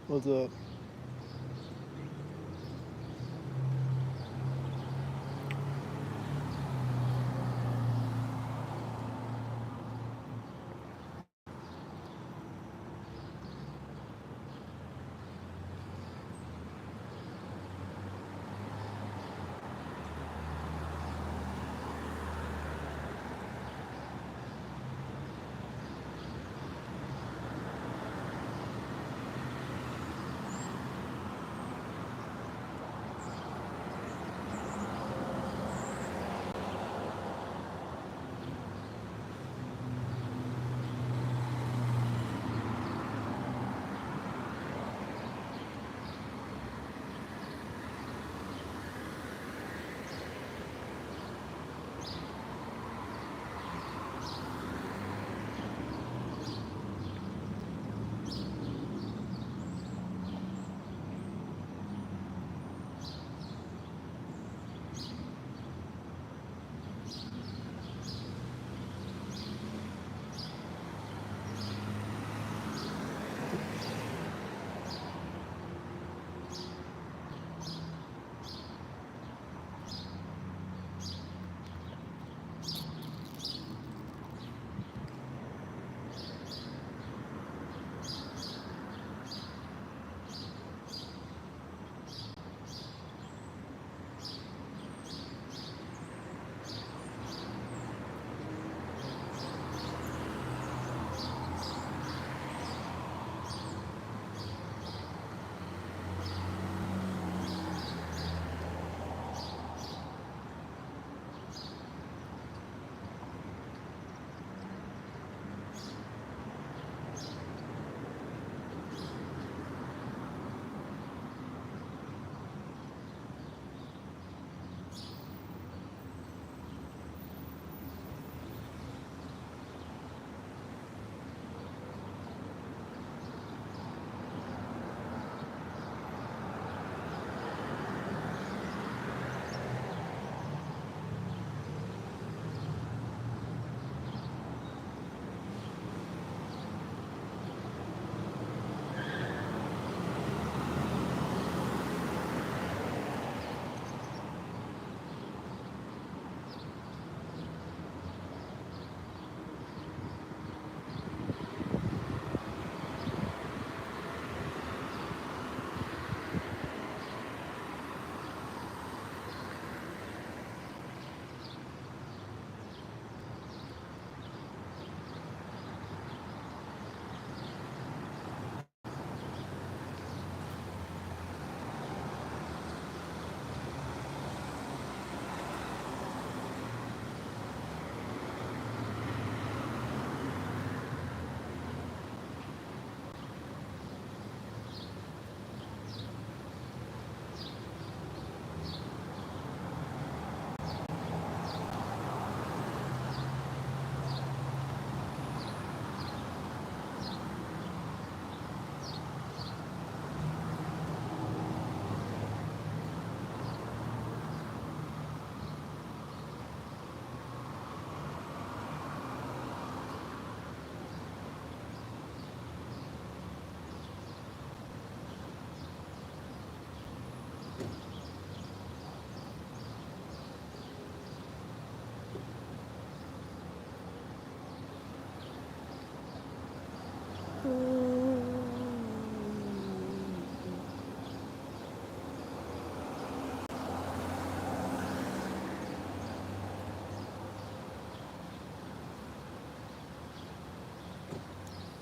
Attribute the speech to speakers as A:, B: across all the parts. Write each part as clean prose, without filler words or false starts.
A: What's up?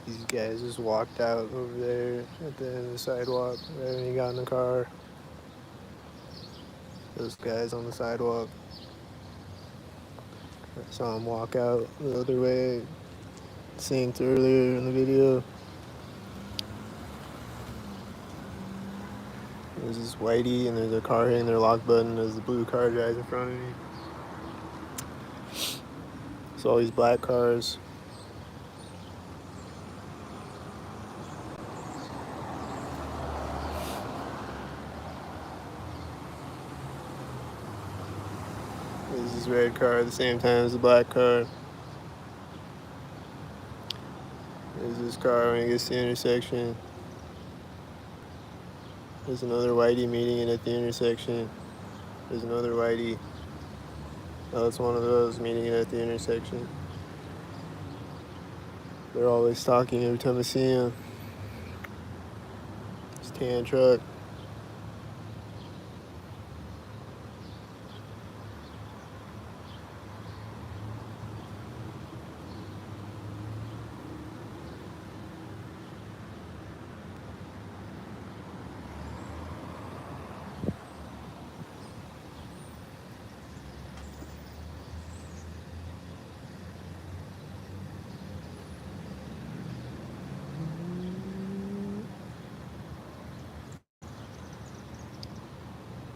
A: These guys just walked out over there at the end of the sidewalk right when he got in the car. Those guys on the sidewalk. I saw him walk out the other way, synced earlier in the video. There's this whitey and there's a car hitting their lock button as the blue car drives in front of me. So all these black cars. There's this red car at the same time as the black car. There's this car when it gets to the intersection. There's another whitey meeting it at the intersection. There's another whitey. Oh, it's one of those meeting it at the intersection. They're always stalking every time I see him. It's tan truck.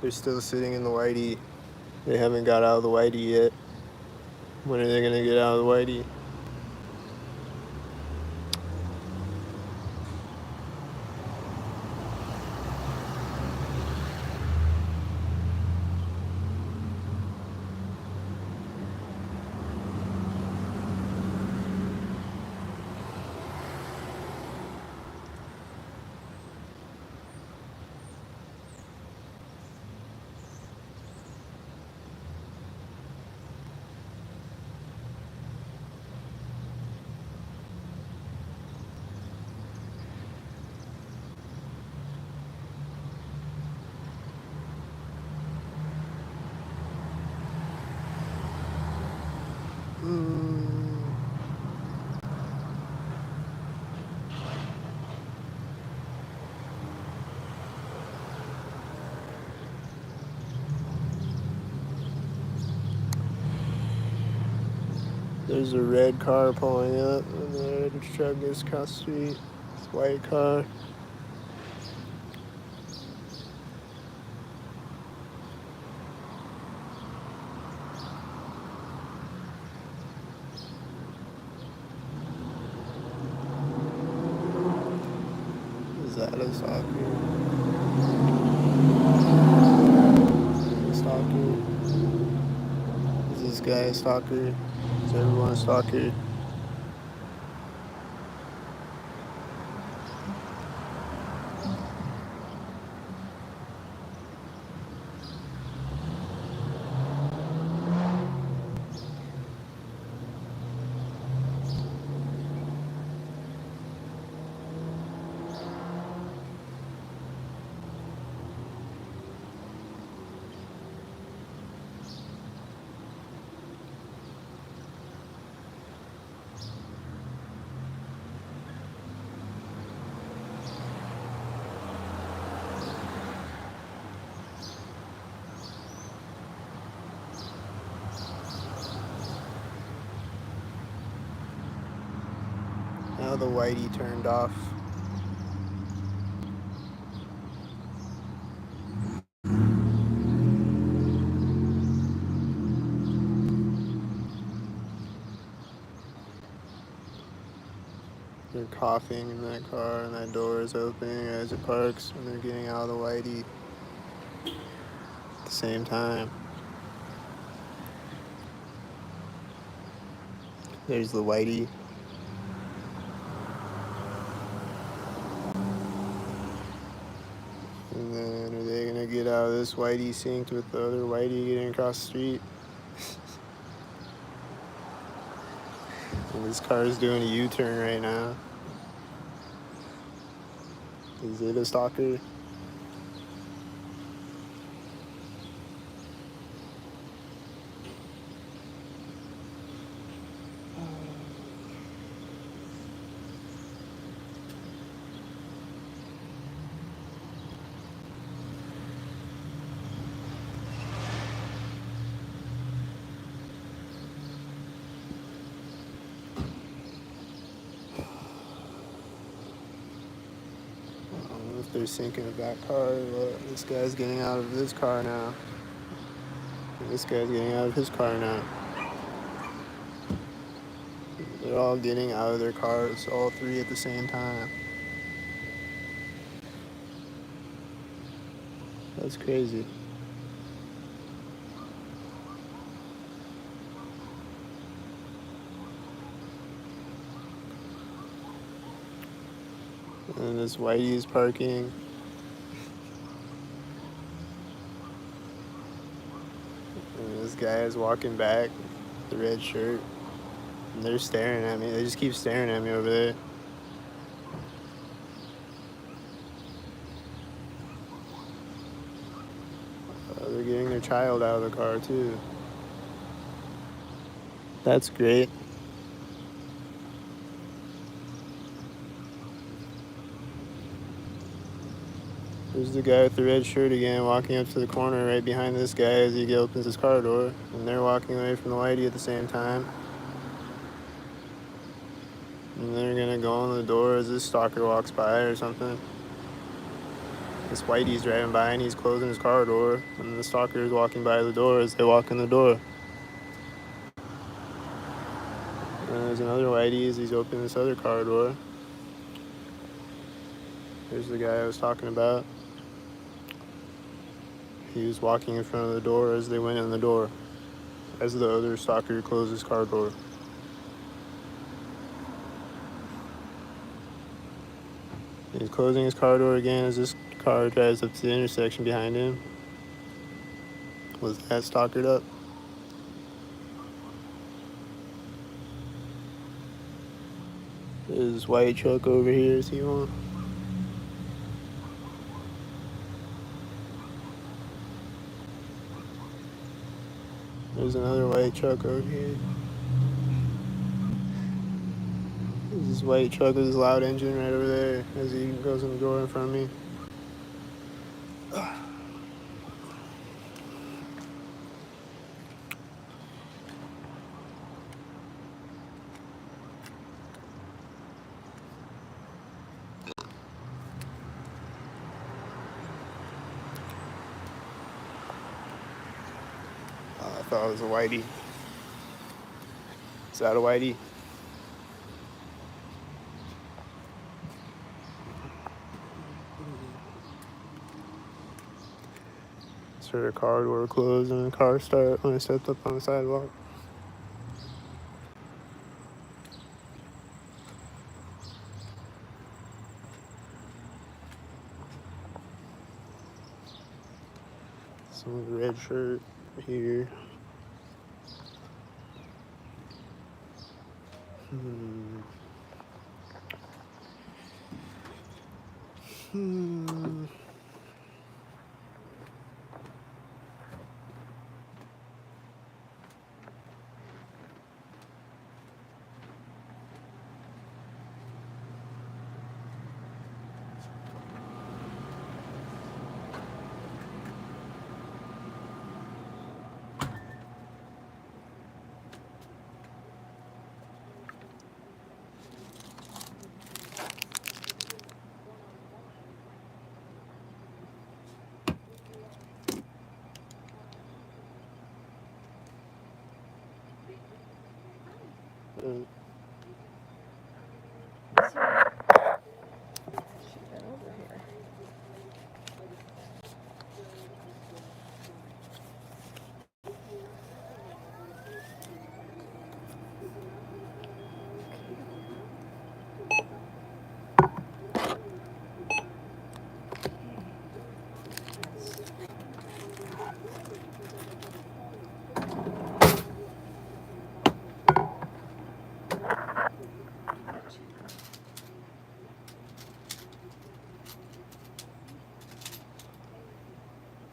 A: They're still sitting in the whitey. They haven't got out of the whitey yet. When are they gonna get out of the whitey? There's a red car pulling up, and the red truck is across the street. It's a white car. Is that a stalker? Stalker? Is this guy a stalker? Is everyone a stalker? Now the whitey turned off. They're coughing in that car, and that door is opening as it parks, and they're getting out of the whitey at the same time. There's the whitey. And then are they gonna get out of this whitey synced with the other whitey getting across the street? And this car is doing a U-turn right now. Is it a stalker? I don't know if they're syncing with that car, but this guy's getting out of his car now. And this guy's getting out of his car now. They're all getting out of their cars, all three at the same time. That's crazy. And this whitey is parking. guy is walking back, the red shirt, and they're staring at me. They just keep staring at me over there. They're getting their child out of the car too. That's great. There's the guy with the red shirt again, walking up to the corner right behind this guy as he opens his car door. And they're walking away from the whitey at the same time. And they're gonna go on the door as this stalker walks by or something. This whitey's driving by and he's closing his car door. And the stalker is walking by the door as they walk in the door. And there's another whitey as he's opening this other car door. Here's the guy I was talking about. He was walking in front of the door as they went in the door, as the other stalker closed his car door. He's closing his car door again as this car drives up to the intersection behind him. Was that stalkered up? There's this white truck over here, see one? There's another white truck over here. There's this white truck with this loud engine right over there as he goes in the door in front of me. I thought it was a whitey. Is that a whitey? Just heard a car door close and the car start when I stepped up on the sidewalk. Some red shirt here.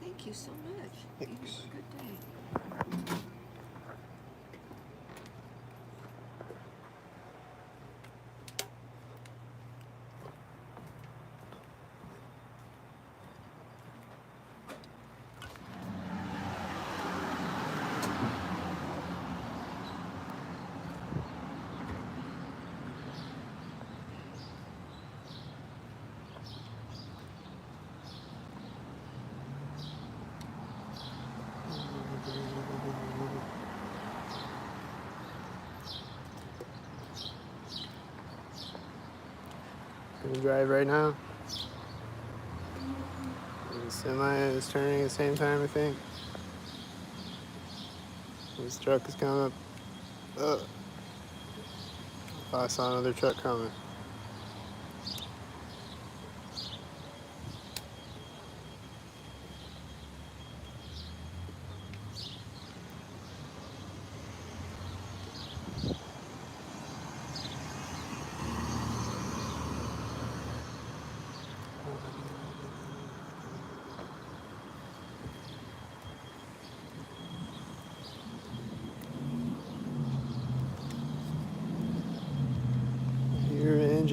B: Thank you so much.
A: Thanks.
B: You have a good day.
A: Gonna drive right now. The semi is turning at the same time, I think. This truck is coming up. I saw another truck coming.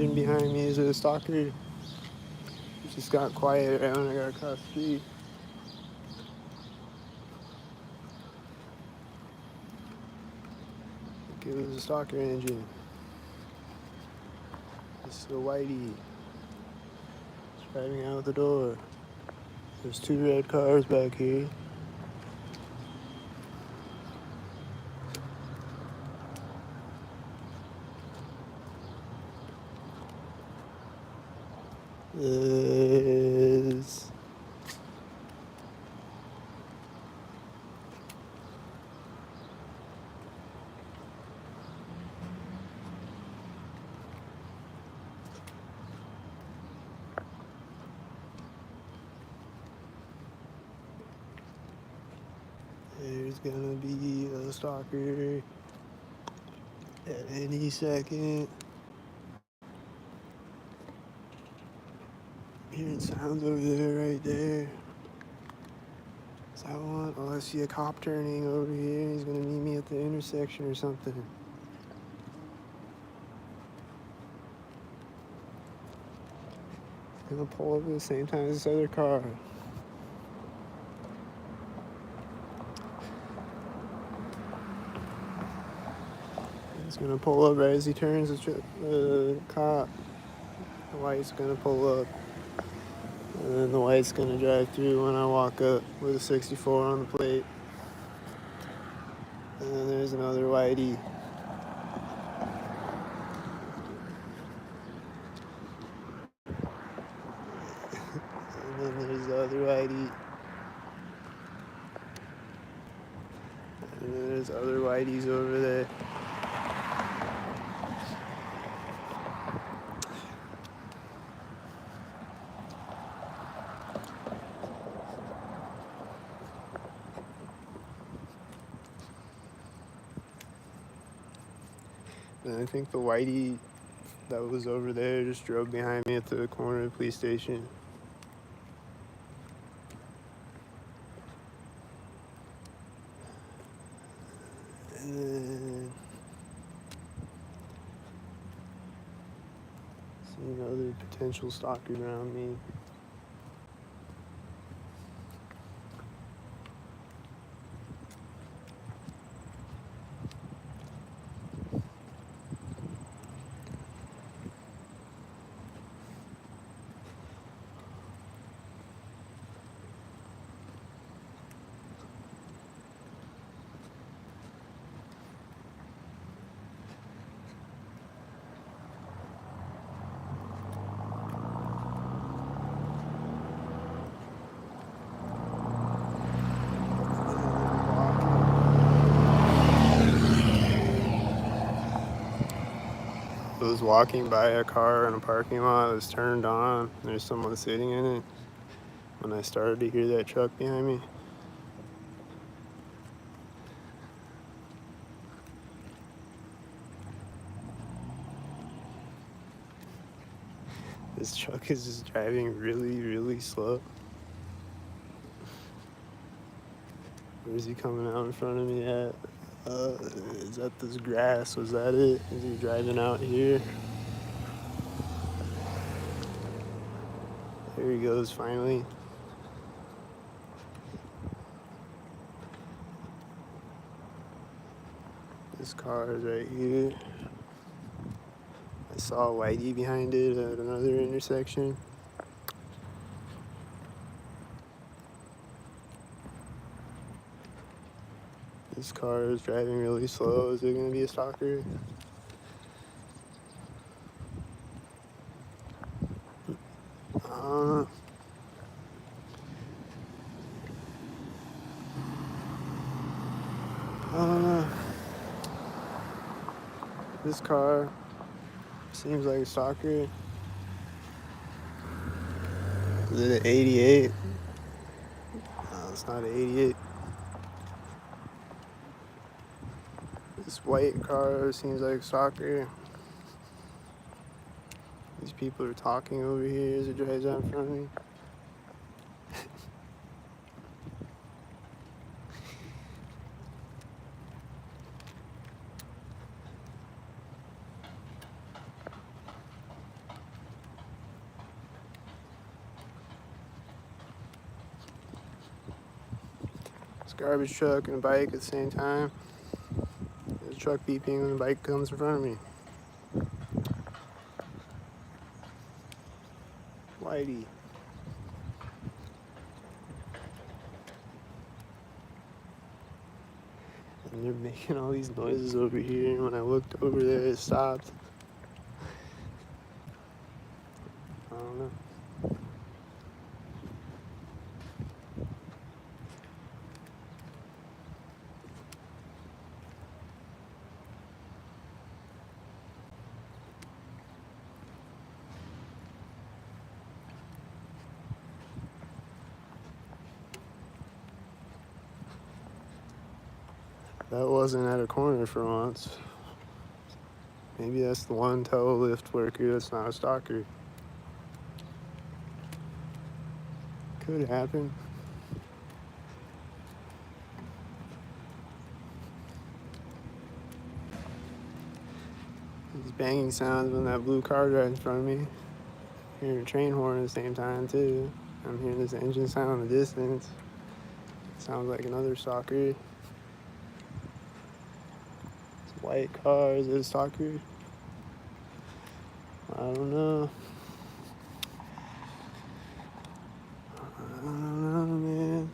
A: engine behind me is a stalker. It just got quiet right when I got across the street. I think it was a stalker engine. This is a whitey. It's driving out the door. There's 2 red cars back here. This. There's gonna be a stalker at any second. Hearing sounds over there, right there. Is that one? Oh, I see a cop turning over here. He's gonna meet me at the intersection or something. He's gonna pull up at the same time as this other car. He's gonna pull up right as he turns the cop. The white's gonna pull up. And then the white's gonna drive through when I walk up with a 64 on the plate. And then there's another whitey. And then there's the other whitey. And then there's other whiteys over there. And I think the whitey that was over there just drove behind me at the corner of the police station. And then seeing other potential stalkers around me. I was walking by a car in a parking lot. It was turned on. There's someone sitting in it. When I started to hear that truck behind me. This truck is just driving really, really slow. Where's he coming out in front of me at? Is that this grass? Was that it? Is he driving out here? There he goes, finally. This car is right here. I saw a whitey behind it at another intersection. This car is driving really slow. Is it gonna be a stalker? Uh, uh, this car seems like a stalker. Is it an 88? No, it's not an 88. This white car seems like a stalker. These people are talking over here as it drives out in front of me. garbage truck and a bike at the same time. There's a truck beeping when the bike comes in front of me. Whitey. And they're making all these noises over here, and when I looked over there, it stopped. I don't know. That wasn't at a corner for once. Maybe that's the one tow lift worker that's not a stalker. Could happen. These banging sounds when that blue car drives in front of me. Hearing a train horn at the same time too. I'm hearing this engine sound in the distance. Sounds like another stalker. This white car, is it a stalker? I don't know. I don't know, man.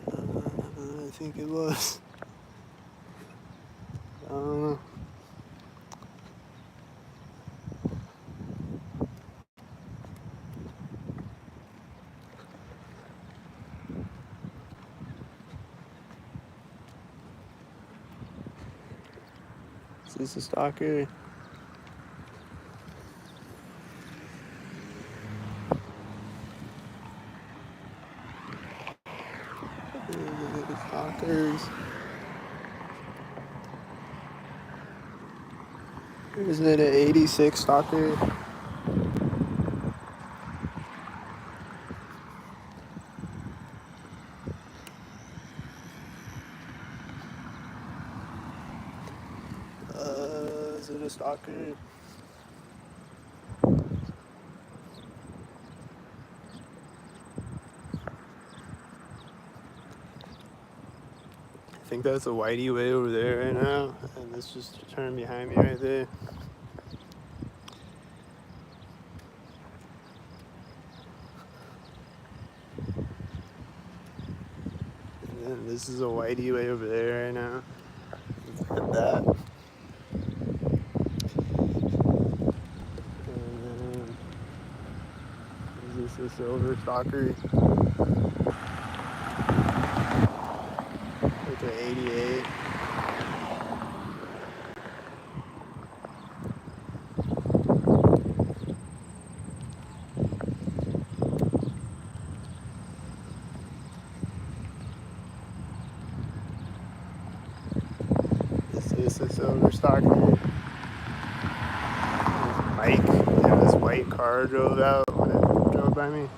A: I think it was. I don't know. Is this a stalker? Stalkers. Isn't it an 86 stalker? Is it a stalker? I think that's a whitey way over there right now, and this just turned behind me right there. And then this is a whitey way over there right now. Look at that. And then is this a silver stalker? With an 88. Is this a silver stalker? Mike, yeah, this white car drove out when it drove by me.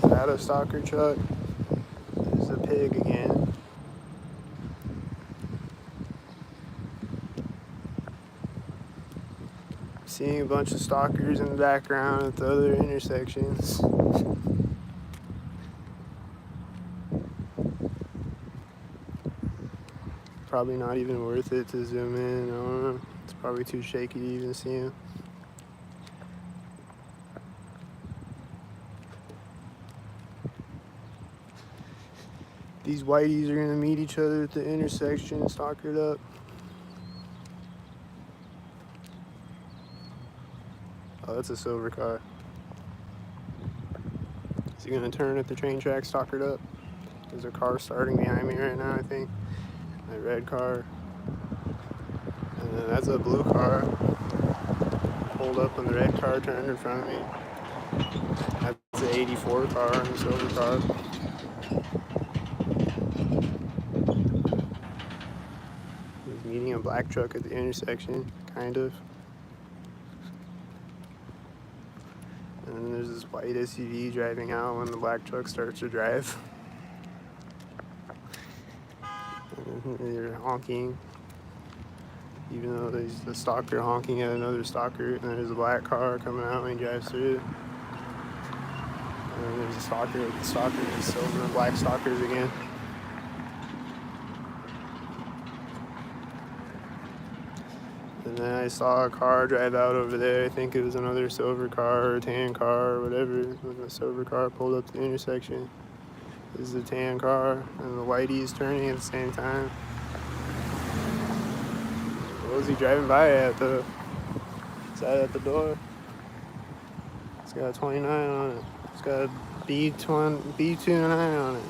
A: Is that a stalker truck? There's a pig again. Seeing a bunch of stalkers in the background at the other intersections. Probably not even worth it to zoom in. I don't know. It's probably too shaky to even see them. These whiteys are gonna meet each other at the intersection and stalk it up. Oh, that's a silver car. Is he gonna turn at the train track, stalk it up? There's a car starting behind me right now, I think. A red car. And then that's a blue car. Pulled up when the red car turned in front of me. That's an 84 car and a silver car. He's meeting a black truck at the intersection, kind of. And then there's this white SUV driving out when the black truck starts to drive. And They're honking, even though there's a stalker honking at another stalker, and there's a black car coming out when he drives through. And then there's a stalker with the stalker, and silver and black stalkers again. And then I saw a car drive out over there. I think it was another silver car or tan car or whatever. When the silver car pulled up to the intersection, this is a tan car, and the whitey's turning at the same time. What was he driving by at though? It's out at the door. It's got a 29 on it. It's got a B29 on it.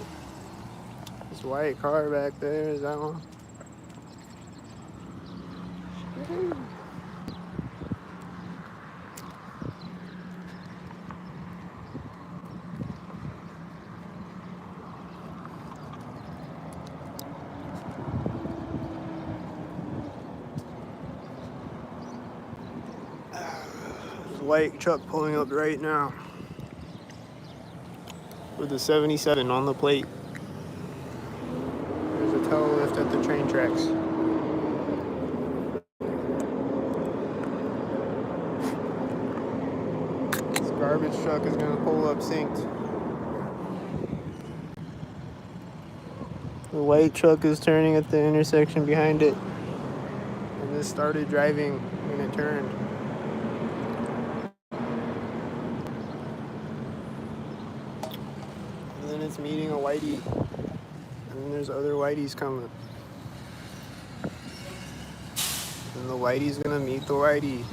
A: This white car back there, is that one? There's a white truck pulling up right now with a 77 on the plate. There's a tail lift at the train tracks. This garbage truck is gonna pull up synced. The white truck is turning at the intersection behind it. And this started driving when it turned. And then it's meeting a whitey. And then there's other whiteys coming. And the whitey's gonna meet the whitey.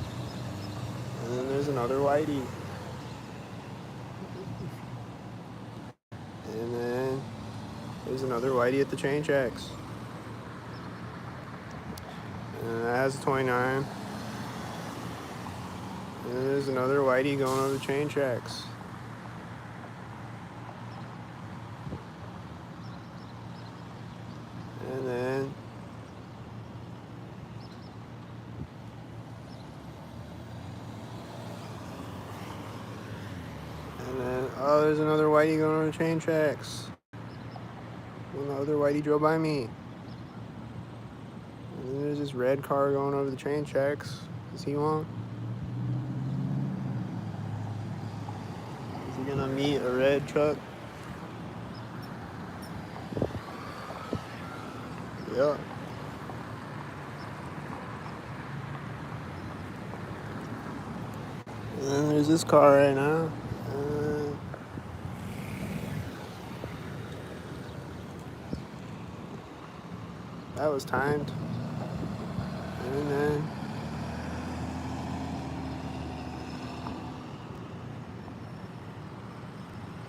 A: And then there's another whitey. And then there's another whitey at the train tracks. And that has a 29. And then there's another whitey going over the train tracks. And then oh, there's another whitey going over the train tracks. And the other whitey drove by me. And then there's this red car going over the train tracks. Is he on? Is he gonna meet a red truck? Yeah. And then there's this car right now. That was timed. And then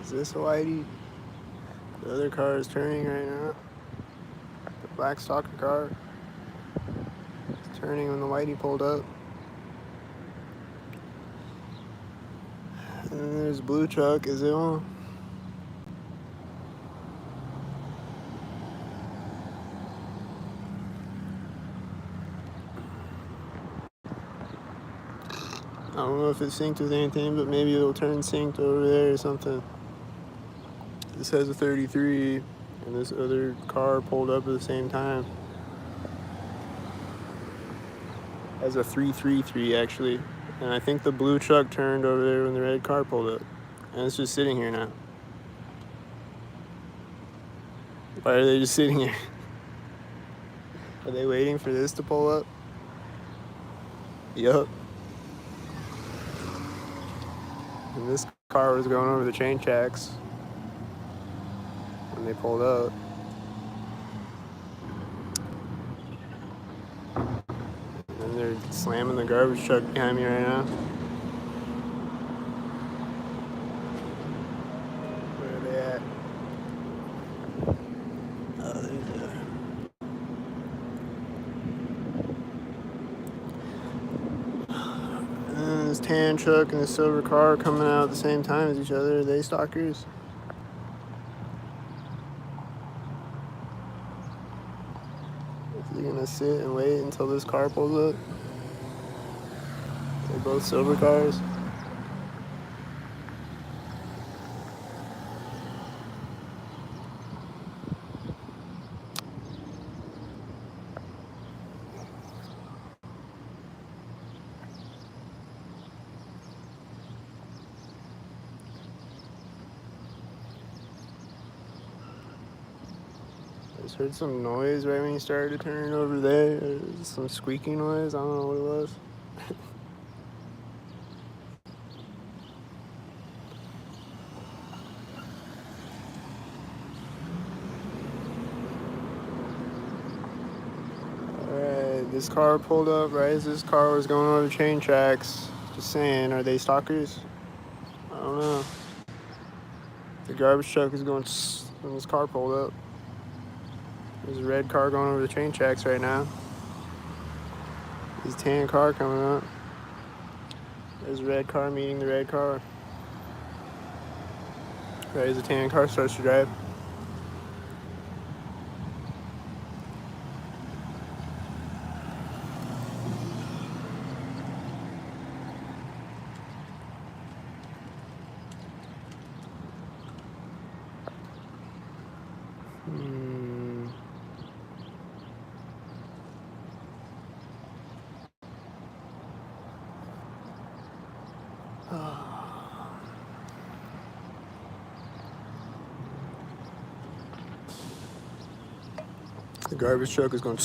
A: is this a whitey? The other car is turning right now. The black stalker car is turning when the whitey pulled up. And then there's a blue truck. Is it on? I don't know if it's synced with anything, but maybe it'll turn synced over there or something. This has a 33, and this other car pulled up at the same time. Has a 333 actually, and I think the blue truck turned over there when the red car pulled up, and it's just sitting here now. Why are they just sitting here? Are they waiting for this to pull up? Yup. And this car was going over the train tracks when they pulled up. And they're slamming the garbage truck behind me right now. Where are they at? Oh, there's and this tan truck and this silver car coming out at the same time as each other. Are they stalkers? Is he gonna sit and wait until this car pulls up? They're both silver cars. Just heard some noise right when you started to turn over there. Some squeaking noise. I don't know what it was. Alright, this car pulled up right as this car was going over the train tracks. Just saying, are they stalkers? I don't know. The garbage truck is going when this car pulled up. There's a red car going over the train tracks right now. There's a tan car coming up. There's a red car meeting the red car. Right as the tan car starts to drive. The garbage truck is going.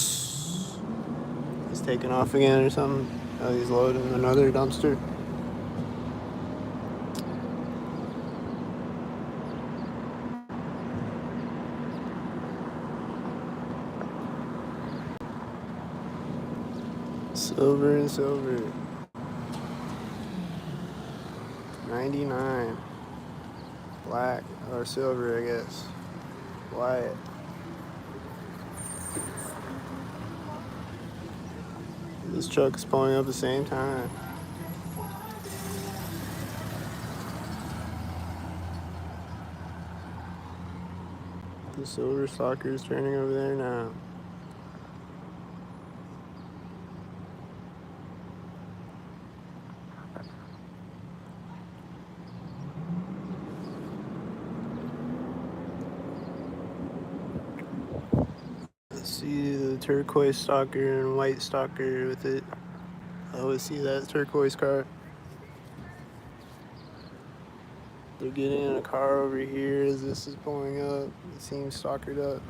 A: He's taking off again or something. Oh, he's loading another dumpster. Silver and silver. 99. Black or silver, I guess. White. This truck is pulling up at the same time. The silver stalker is turning over there now. See the turquoise stalker and white stalker with it. I always see that turquoise car. They're getting in a car over here as this is pulling up. It seems stalkered up.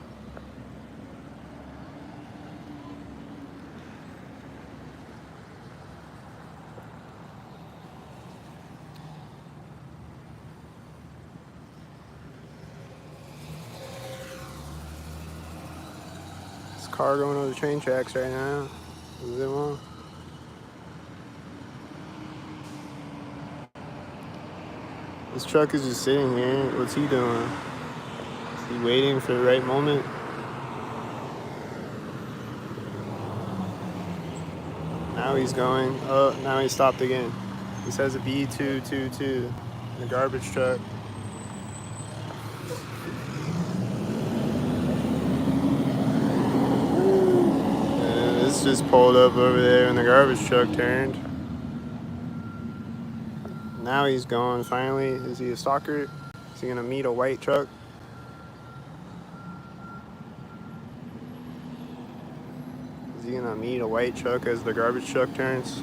A: This car going over the train tracks right now. Is it one? This truck is just sitting here. What's he doing? Is he waiting for the right moment? Now he's going. Oh, now he stopped again. He says a B222 in the garbage truck. And this just pulled up over there and the garbage truck turned. Now he's going finally. Is he a stalker? Is he gonna meet a white truck? Is he gonna meet a white truck as the garbage truck turns?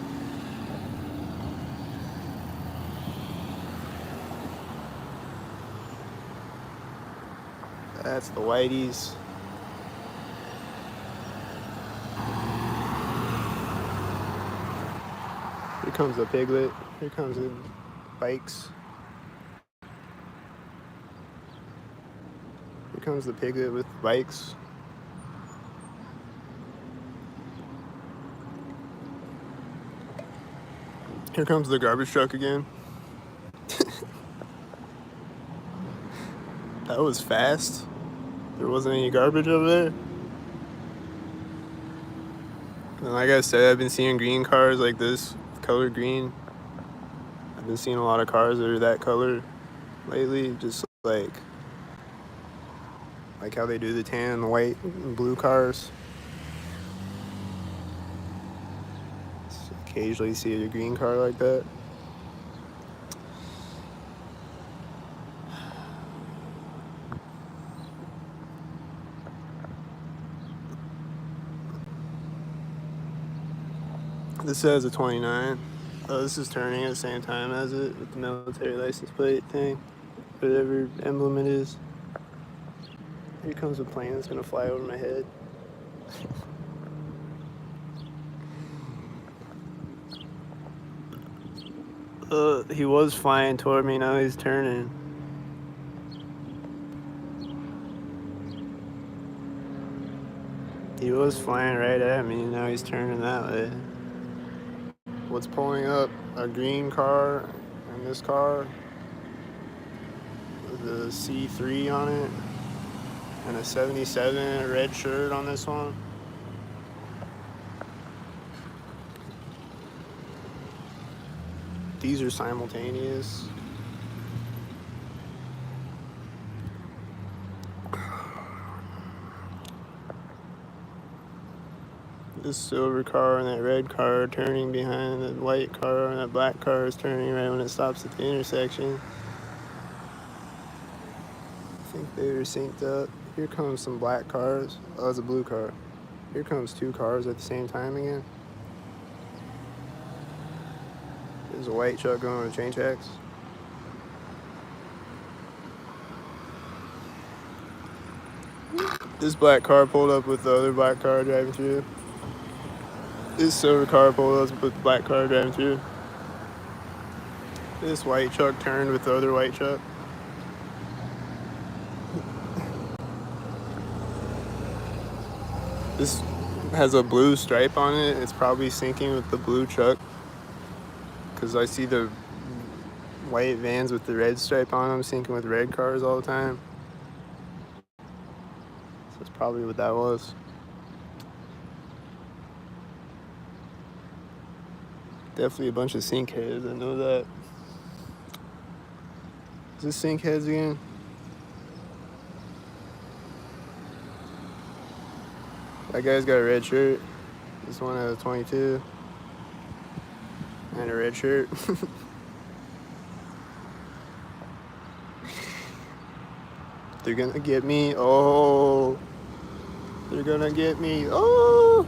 A: That's the whiteys. Here comes the piglet. Here comes the bikes. Here comes the piglet with bikes. Here comes the garbage truck again. That was fast. There wasn't any garbage over there. And like I said, I've been seeing green cars like this, color green. I've been seeing a lot of cars that are that color lately, just like how they do the tan and the white and blue cars. Occasionally see a green car like that. This says a 29. Oh, this is turning at the same time as it with the military license plate thing. Whatever emblem it is. Here comes a plane that's gonna fly over my head. He was flying toward me, now he's turning. He was flying right at me, now he's turning that way. What's pulling up? A green car and this car with a C3 on it and a 77 red shirt on this one. These are simultaneous. This silver car and that red car turning behind the white car, and that black car is turning right when it stops at the intersection. I think they were synced up. Here comes some black cars. Oh, it's a blue car. Here comes two cars at the same time again. There's a white truck going with train tracks. This black car pulled up with the other black car driving through. This silver car pulled up with the black car driving through. This white truck turned with the other white truck. This has a blue stripe on it. It's probably syncing with the blue truck, because I see the white vans with the red stripe on them syncing with red cars all the time. So that's probably what that was. Definitely a bunch of sync heads, I know that. Is this sync heads again? That guy's got a red shirt. This one has a 22 and a red shirt. They're gonna get me. Oh, they're gonna get me. Oh.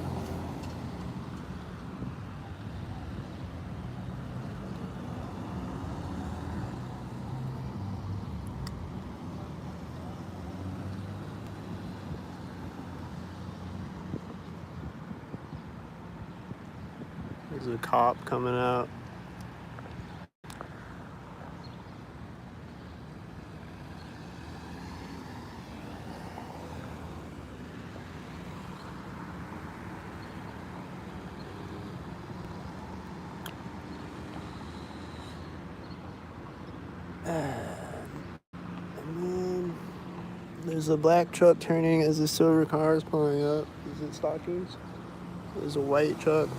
A: There's a cop coming out. And then there's a black truck turning as the silver car is pulling up. Is it Stockings? There's a white truck.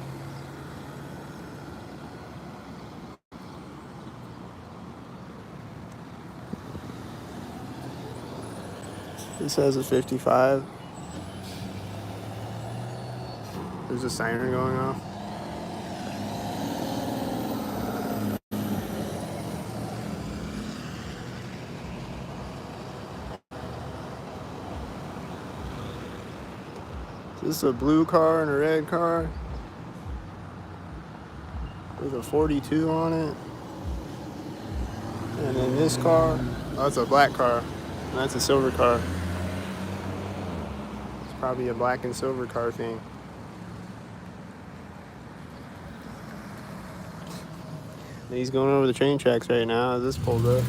A: This has a 55. There's a siren going off. This is a blue car and a red car with a 42 on it. And then this car, oh, that's a black car, and that's a silver car. It's probably a black and silver car thing. And he's going over the train tracks right now as this pulled up.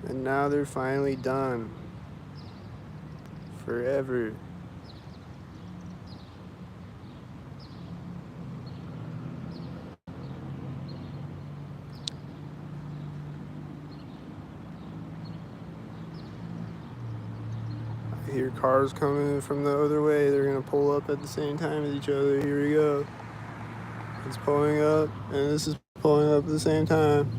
A: And now they're finally done. Forever. I hear cars coming from the other way. They're gonna pull up at the same time as each other. Here we go. It's pulling up, and this is pulling up at the same time.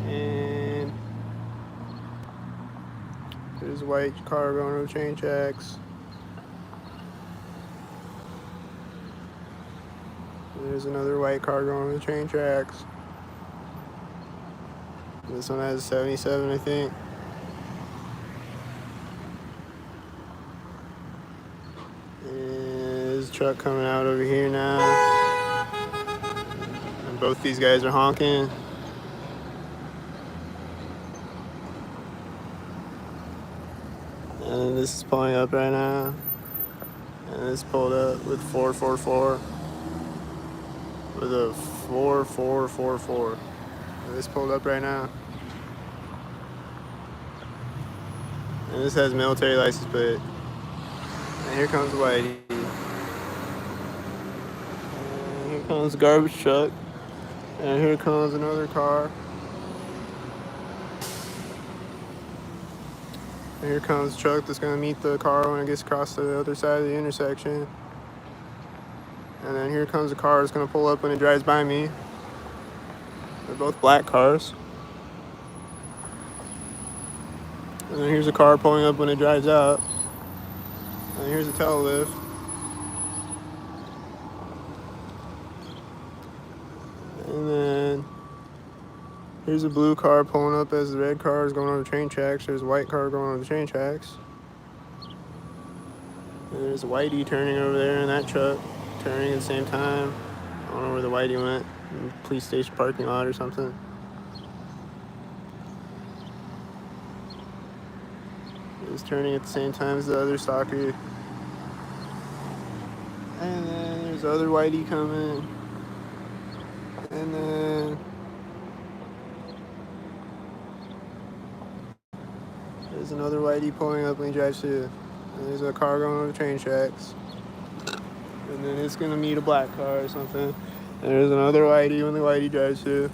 A: And there's a white car going over the train tracks. There's another white car going over the train tracks. This one has a 77, I think. And there's a truck coming out over here now. And both these guys are honking. And this is pulling up right now. And this pulled up with 444. With a 4444. And this pulled up right now. And this has military license plate. And here comes Whitey. And here comes the garbage truck. And here comes another car. And here comes the truck that's gonna meet the car when it gets across to the other side of the intersection. And then here comes the car that's gonna pull up when it drives by me. They're both black cars. And then here's a car pulling up when it drives out. And here's a tail lift. And then here's a blue car pulling up as the red car is going on the train tracks. There's a white car going on the train tracks. And there's a Whitey turning over there in that truck, turning at the same time. I don't know where the Whitey went. Police station parking lot or something. It's turning at the same time as the other stalker. And then there's the other Whitey coming. And then there's another Whitey pulling up when he drives through. And there's a car going on the train tracks. And then it's gonna meet a black car or something. And there's another Whitey when the Whitey drives through.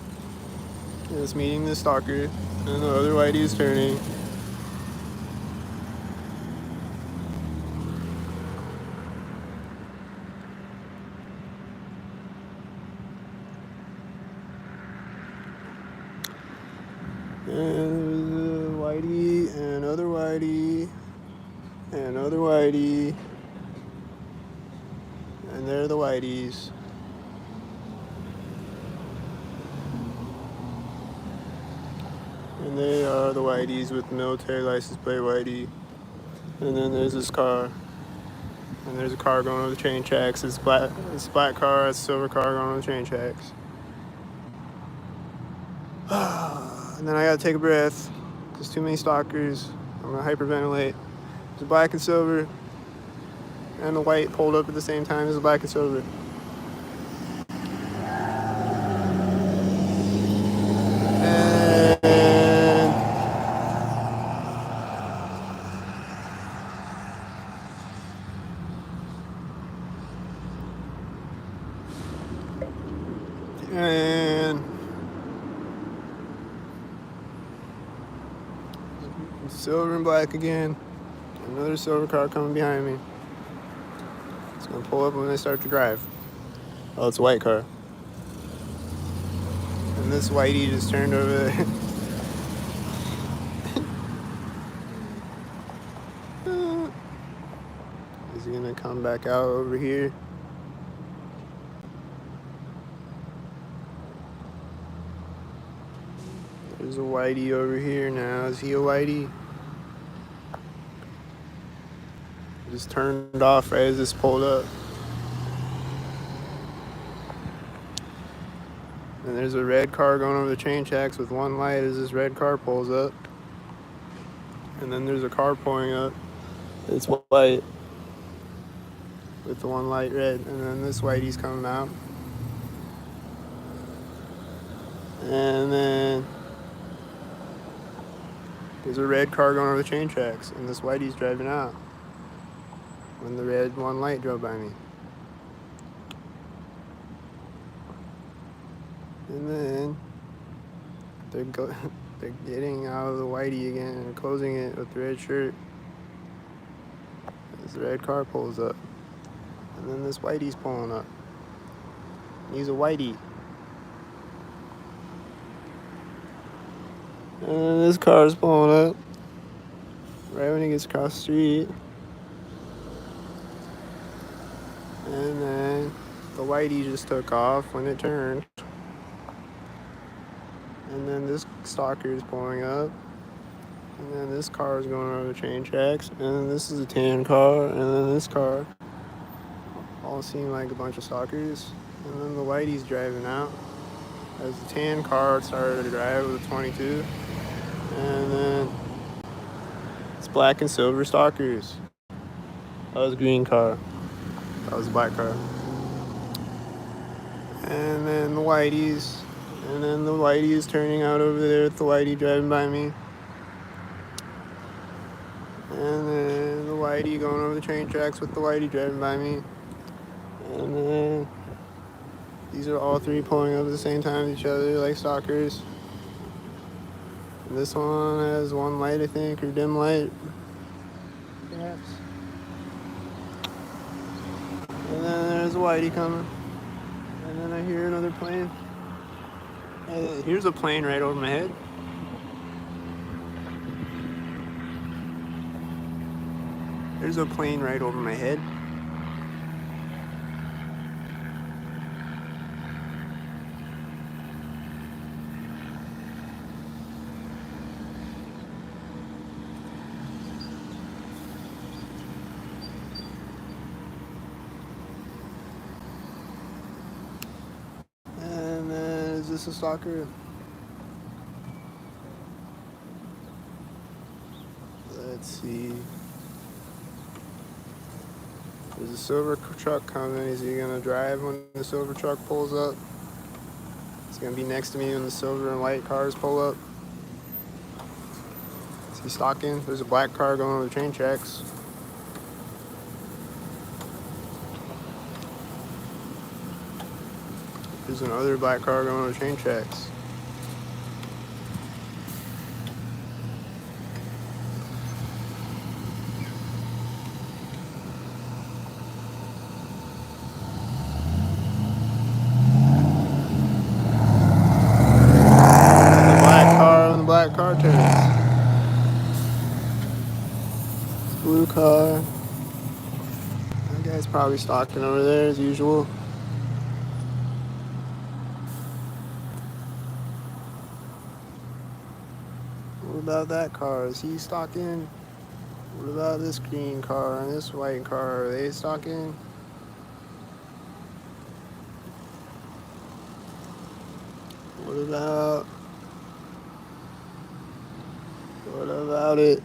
A: And it's meeting the stalker. And the other Whitey is turning. And there's a Whitey, and another Whitey, and another Whitey. And they're the Whiteys. And they are the Whiteys with the military license plate Whitey. And then there's this car. And there's a car going on the train tracks. It's black car, it's a silver car going on the train tracks. And then I gotta take a breath. There's too many stalkers. I'm gonna hyperventilate. There's black and silver. And the white pulled up at the same time as the black and silver. And silver and black again. Another silver car coming behind me. It's gonna pull up when they start to drive. Oh, it's a white car. And this Whitey just turned over there. Is he gonna come back out over here? There's a Whitey over here now. Is he a Whitey? Just turned off right as this pulled up. And there's a red car going over the train tracks with one light as this red car pulls up. And then there's a car pulling up. It's white with the one light red. And then this Whitey's coming out. And then there's a red car going over the train tracks. And this Whitey's driving out when the red one light drove by me. And then they're getting out of the Whitey again and closing it with the red shirt as the red car pulls up. And then this Whitey's pulling up. He's a Whitey. And then this car's pulling up right when he gets across the street. And then the Whitey just took off when it turned. And then this stalker is pulling up. And then this car is going over the train tracks. And then this is a tan car. And then this car all seem like a bunch of stalkers. And then the whitey's driving out as the tan car started to drive with a 22. And then it's black and silver stalkers. That was a green car. That was a black car. And then the whitey's. And then the whitey is turning out over there with the whitey driving by me. And then the whitey going over the train tracks with the whitey driving by me. And then these are all three pulling up at the same time with each other like stalkers. And this one has one light, I think, or dim light, perhaps. And then there's a whitey coming. And then I hear another plane. Here's a plane right over my head. There's a plane right over my head. And then is this a stalker? Let's see. There's a silver truck coming. Is he gonna drive when the silver truck pulls up? It's gonna be next to me when the silver and white cars pull up. Is he stalking? There's a black car going over the train tracks. There's another black car going over the train tracks. Black car turns. Blue car. That guy's probably stalking over there as usual. What about that car? Is he stalking? What about this green car and this white car? Are they stalking? What about it?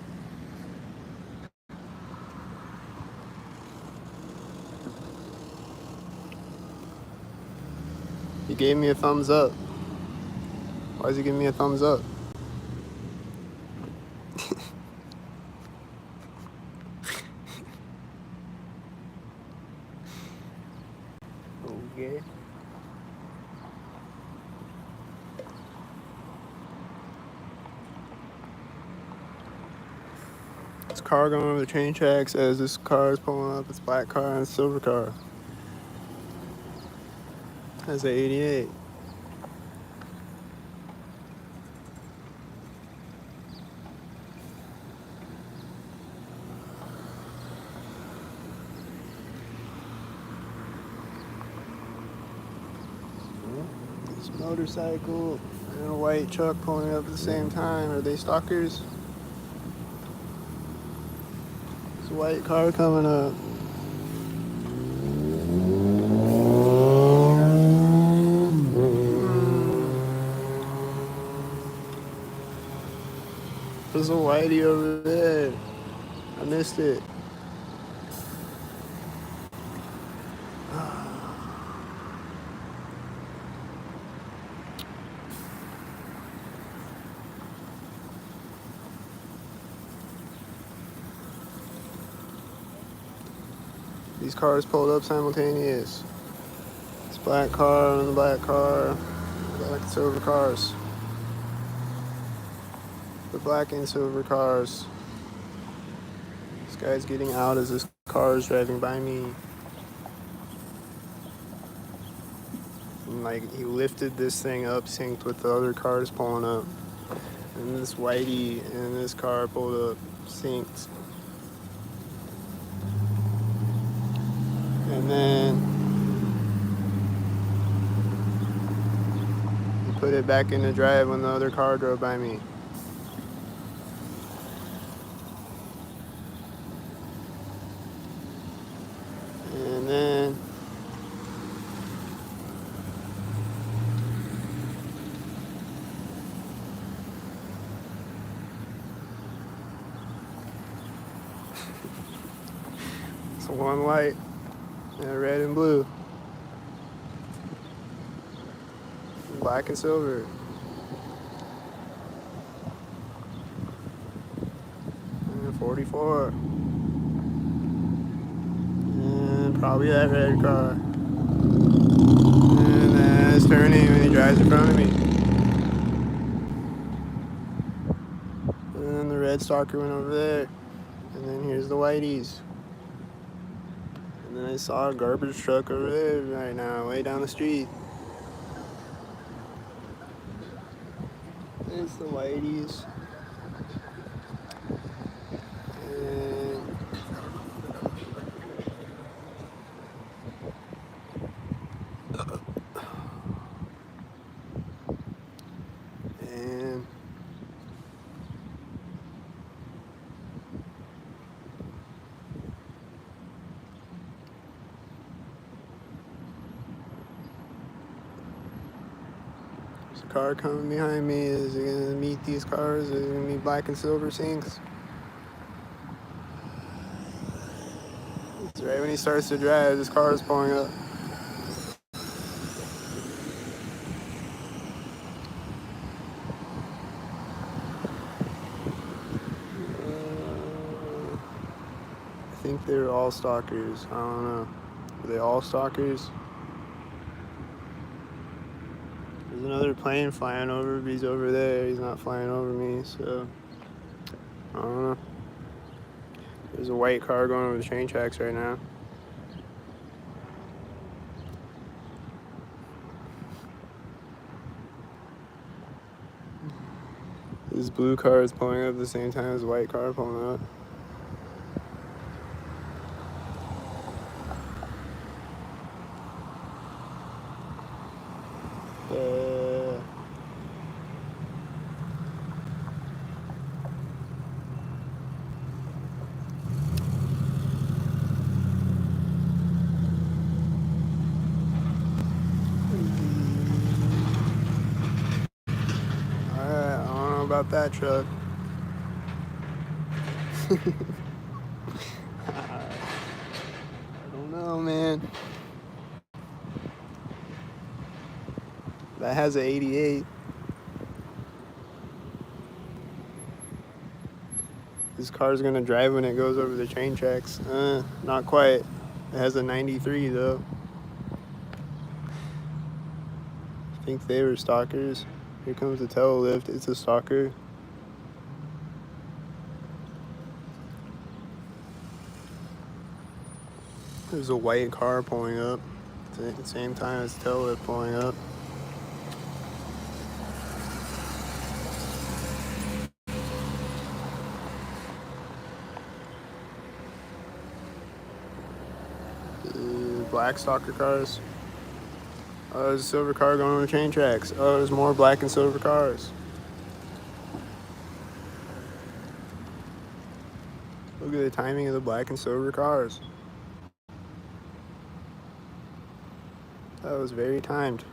A: He gave me a thumbs up. Why is he giving me a thumbs up? Okay. This car going over the train tracks as this car is pulling up. It's a black car and a silver car. That's a 88. This motorcycle and a white truck pulling up at the same time. Are they stalkers? There's a white car coming up. There's a whitey over there. I missed it. These cars pulled up simultaneous. This black car and the black car. Black and silver cars. The black and silver cars. This guy's getting out as this car is driving by me. And like he lifted this thing up, synced with the other cars pulling up. And this whitey and this car pulled up, synced. And then he put it back into drive when the other car drove by me. And then it's one light, red and blue, black and silver. And 44. And probably that red car. And then it's turning when he drives in front of me. And then the red stalker went over there. And then here's the whiteys. And then I saw a garbage truck over there right now, way down the street. There's the whiteys. And there's a car coming behind me. Is he gonna meet these cars? Is it gonna be black and silver sinks? It's right when he starts to drive, this car is pulling up. I think they're all stalkers. I don't know. Are they all stalkers? There's another plane flying over, but he's over there. He's not flying over me, so I don't know. There's a white car going over the train tracks right now. This blue car is pulling up at the same time as the white car pulling up. Alright, I don't know about that truck. I don't know, man. That has an 88. This car's gonna drive when it goes over the train tracks. Not quite. It has a 93 though. I think they were stalkers. Here comes the tail lift. It's a stalker. There's a white car pulling up at the same time as the tail lift pulling up. Black stalker cars. Oh, there's a silver car going on the train tracks. Oh, there's more black and silver cars. Look at the timing of the black and silver cars. That was very timed.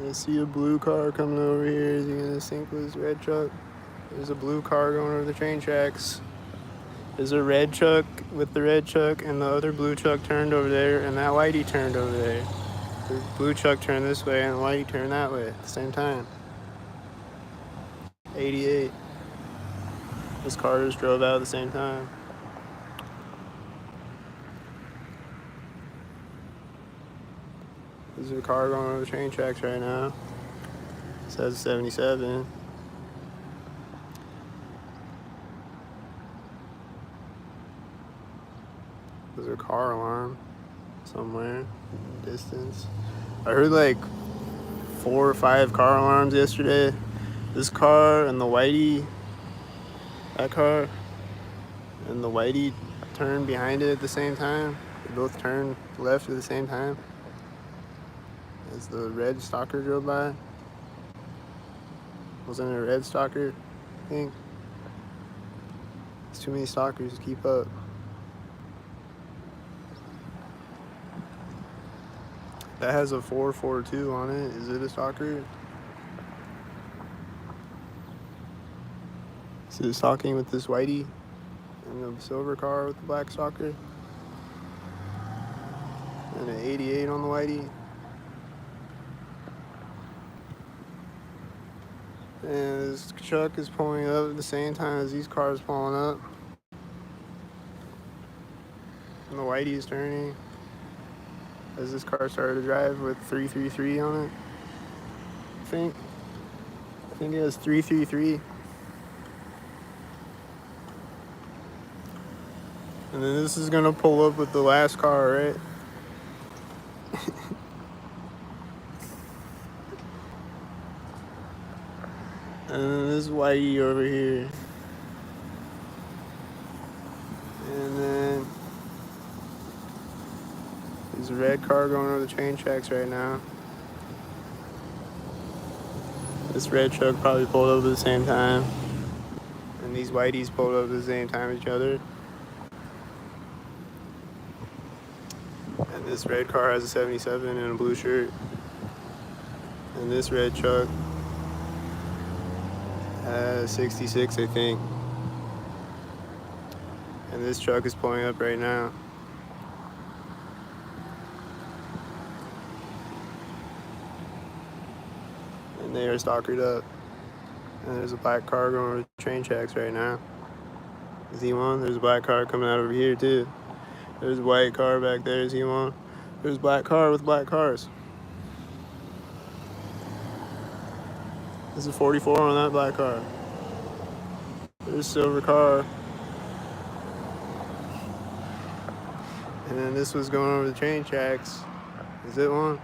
A: I see a blue car coming over here. Is he gonna sink with his red truck? There's a blue car going over the train tracks. There's a red truck with the red truck, and the other blue truck turned over there, and that whitey turned over there. The blue truck turned this way, and the whitey turned that way at the same time. 88. This car just drove out at the same time. There's a car going over the train tracks right now. It says 77. There's a car alarm somewhere in the distance. I heard like 4 or 5 car alarms yesterday. This car and the whitey, that car, and the whitey turned behind it at the same time. They both turned left at the same time as the red stalker drove by. Wasn't it a red stalker? I think. There's too many stalkers to keep up. That has a 442 on it. Is it a stalker? Is it stalking with this whitey and the silver car with the black stalker? And an 88 on the whitey. And this truck is pulling up at the same time as these cars pulling up. And the whitey is turning as this car started to drive with 333 on it. I think it has 333. And then this is gonna pull up with the last car, right? And then this whitey over here. And then there's a red car going over the train tracks right now. This red truck probably pulled up at the same time. And these whiteys pulled up at the same time as each other. And this red car has a 77 and a blue shirt. And this red truck has 66, I think. And this truck is pulling up right now. And they are stalkered up. And there's a black car going over the train tracks right now. Z1, there's a black car coming out over here too. There's a white car back there, Z1. There's a black car with black cars. There's a 44 on that black car. There's a silver car. And then this was going over the train tracks. Is it one?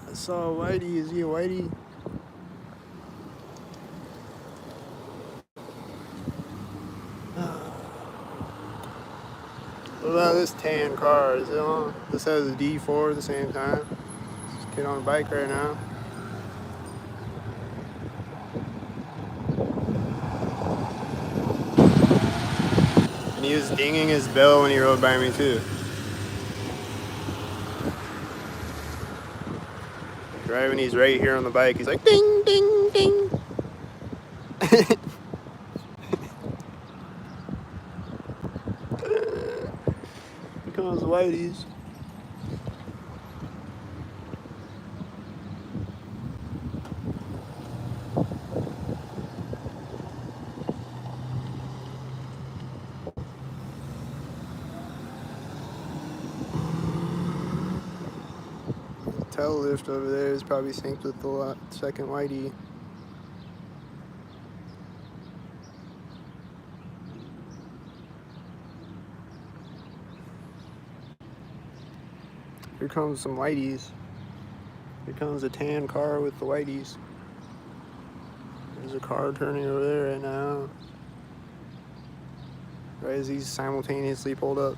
A: I saw a whitey. Is he a whitey? What about this tan car? Is it on? This has a D4 at the same time. This kid on a bike right now. And he was dinging his bell when he rode by me too. Right when he's right here on the bike, he's like ding, ding, ding. Here comes the whiteys. Tail lift over there is probably synced with the second whitey. Here comes some whiteys. Here comes a tan car with the whiteys. There's a car turning over there right now. Right as he's simultaneously pulled up.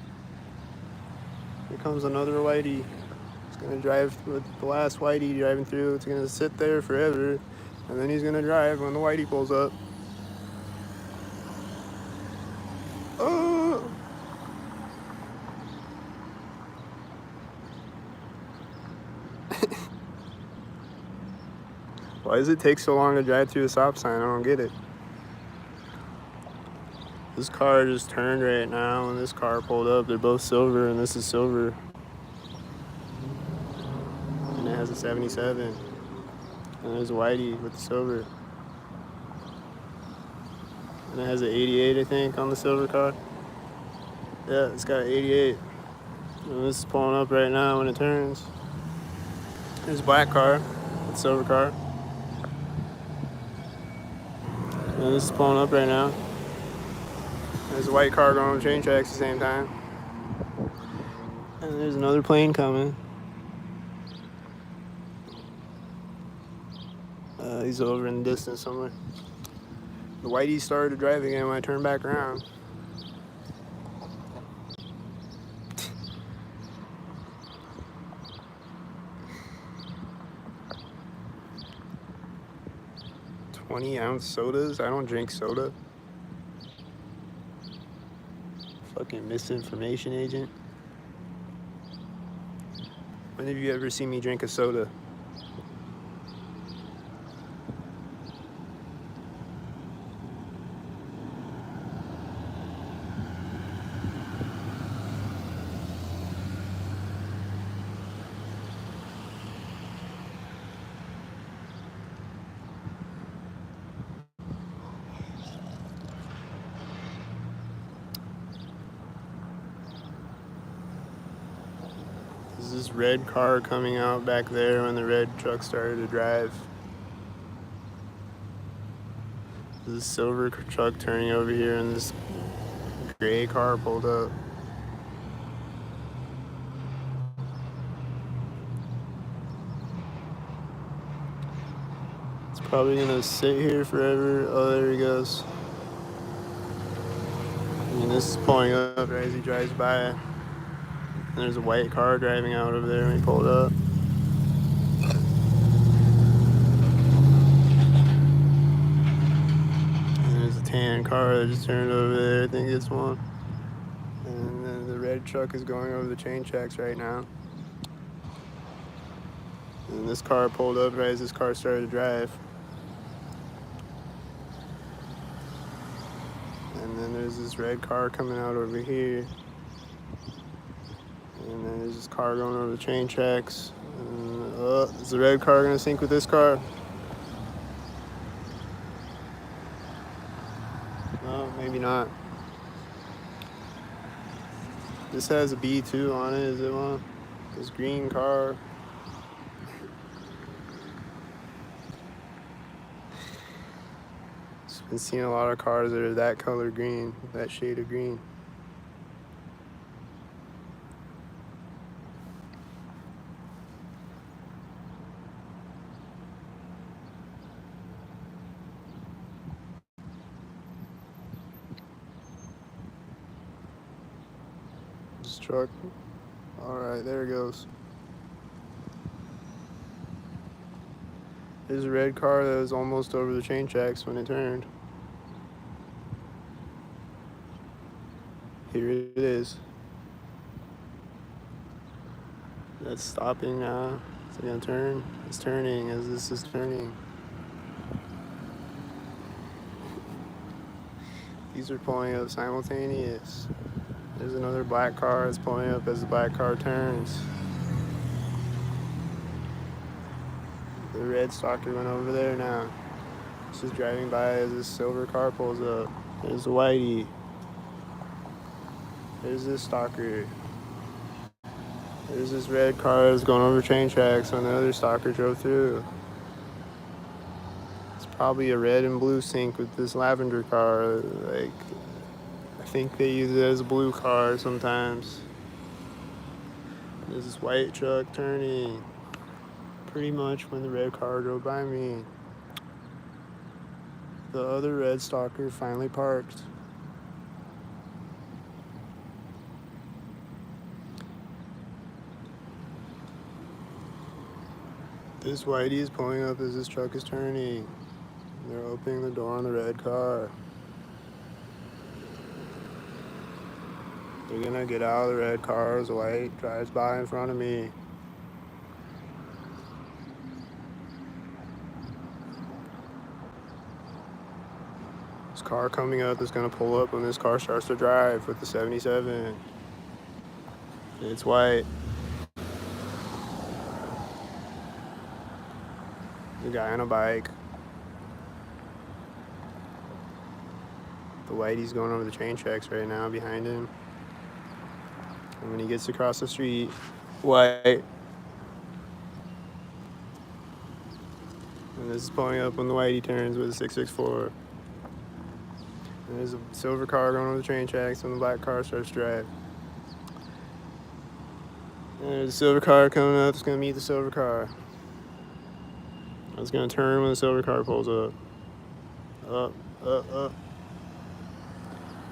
A: Here comes another whitey. He's gonna drive with the last whitey driving through. It's gonna sit there forever. And then he's gonna drive when the whitey pulls up. Oh! Why does it take so long to drive through a stop sign? I don't get it. This car just turned right now and this car pulled up. They're both silver and this is silver. And it has a 77. And there's a whitey with the silver. And it has an 88, I think, on the silver car. Yeah, it's got 88. And this is pulling up right now when it turns. There's a black car, with a silver car. And this is pulling up right now. There's a white car going on the train tracks at the same time. And there's another plane coming. He's over in the distance somewhere. The whitey started to drive again when I turned back around. $20-ounce sodas? I don't drink soda. Fucking misinformation agent. When have you ever seen me drink a soda? There's this red car coming out back there when the red truck started to drive. There's this silver truck turning over here and this gray car pulled up. It's probably gonna sit here forever. Oh, there he goes. I mean, this is pulling up right as he drives by. And there's a white car driving out over there when he pulled up. And there's a tan car that just turned over there. I think it's one. And then the red truck is going over the train tracks right now. And this car pulled up right as this car started to drive. And then there's this red car coming out over here. And then there's this car going over the train tracks. And, is the red car gonna sync with this car? No, maybe not. This has a B2 on it, is it one? This green car. I've been seeing a lot of cars that are that color green, that shade of green. This truck. Alright, there it goes. There's a red car that was almost over the train tracks when it turned. Here it is. That's stopping now. Is it gonna turn? It's turning as this is turning. These are pulling up simultaneous. There's another black car that's pulling up as the black car turns. The red stalker went over there now. It's just driving by as this silver car pulls up. There's the whitey. There's this stalker. There's this red car that's going over train tracks when the other stalker drove through. It's probably a red and blue sync with this lavender car. Like, I think they use it as a blue car sometimes. There's this white truck turning pretty much when the red car drove by me. The other red stalker finally parked. This whitey is pulling up as this truck is turning. They're opening the door on the red car. They're gonna get out of the red car as the white drives by in front of me. This car coming up is gonna pull up when this car starts to drive with the 77. It's white. The guy on a bike. The whitey's going over the train tracks right now behind him. And when he gets across the street, white. And this is pulling up when the whitey turns with a 664. And There's a silver car going over the train tracks when the black car starts to drive. And there's a silver car coming up. It's going to meet the silver car. It's going to turn when the silver car pulls up. Up, up, up.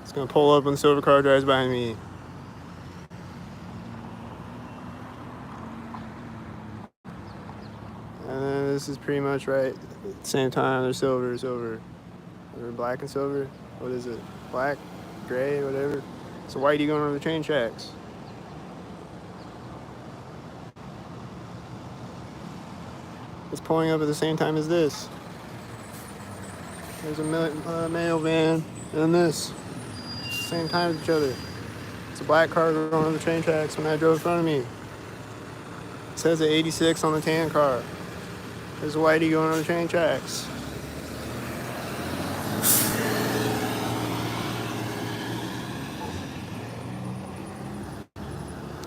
A: It's going to pull up when the silver car drives behind me. And then this is pretty much right at the same time. There's silver. Or black and silver. What is it? Black, gray, whatever. It's a whitey going over the train tracks. It's pulling up at the same time as this. There's a mail van and this. Same time as each other. It's a black car going over the train tracks when I drove in front of me. It says an 86 on the tan car. There's a whitey going on the train tracks.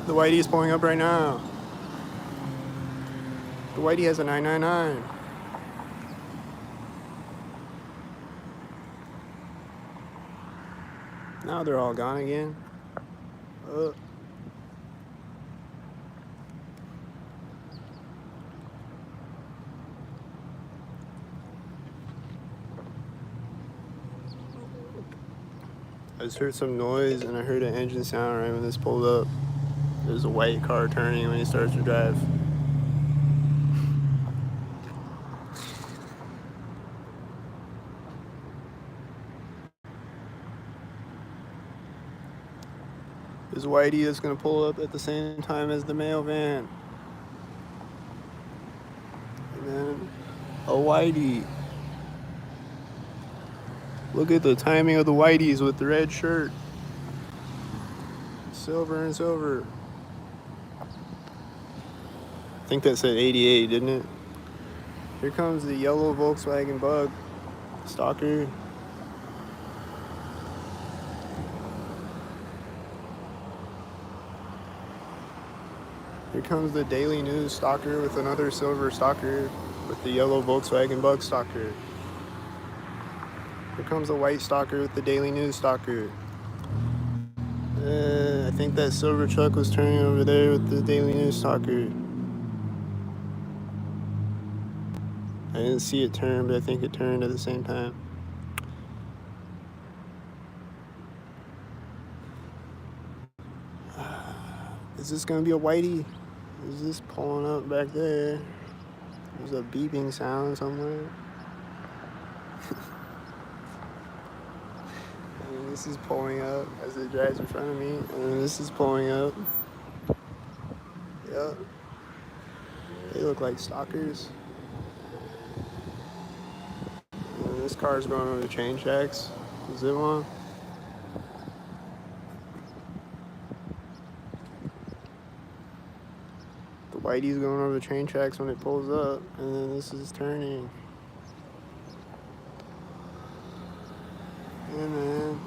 A: The whitey is pulling up right now. The whitey has a 999. Now they're all gone again. I just heard some noise and I heard an engine sound right when this pulled up. There's a white car turning when he starts to drive. There's a whitey that's gonna pull up at the same time as the mail van. And then a whitey. Look at the timing of the whiteys with the red shirt. Silver and silver. I think that said 88, didn't it? Here comes the yellow Volkswagen Bug. Stalker. Here comes the Daily News Stalker with another silver stalker with the yellow Volkswagen Bug stalker. Here comes the white stalker with the Daily News stalker. I think that silver truck was turning over there with the Daily News stalker. I didn't see it turn, but I think it turned at the same time. Is this gonna be a whitey? Is this pulling up back there? There's a beeping sound somewhere. And this is pulling up as it drives in front of me. And this is pulling up. Yep. They look like stalkers. And this car's going over the train tracks. Is it one? The whitey's going over the train tracks when it pulls up. And then this is turning. Yeah, man.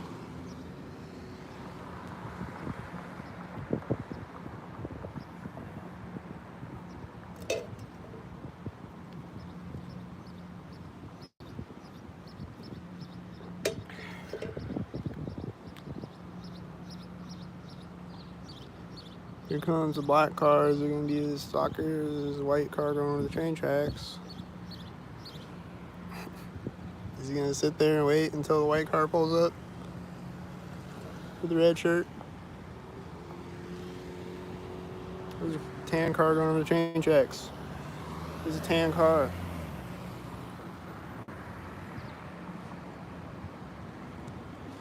A: Here comes the black cars. They're gonna be the stalkers. There's a white car going over the train tracks. Is he gonna sit there and wait until the white car pulls up with the red shirt? There's a tan car going over the train tracks. There's a tan car.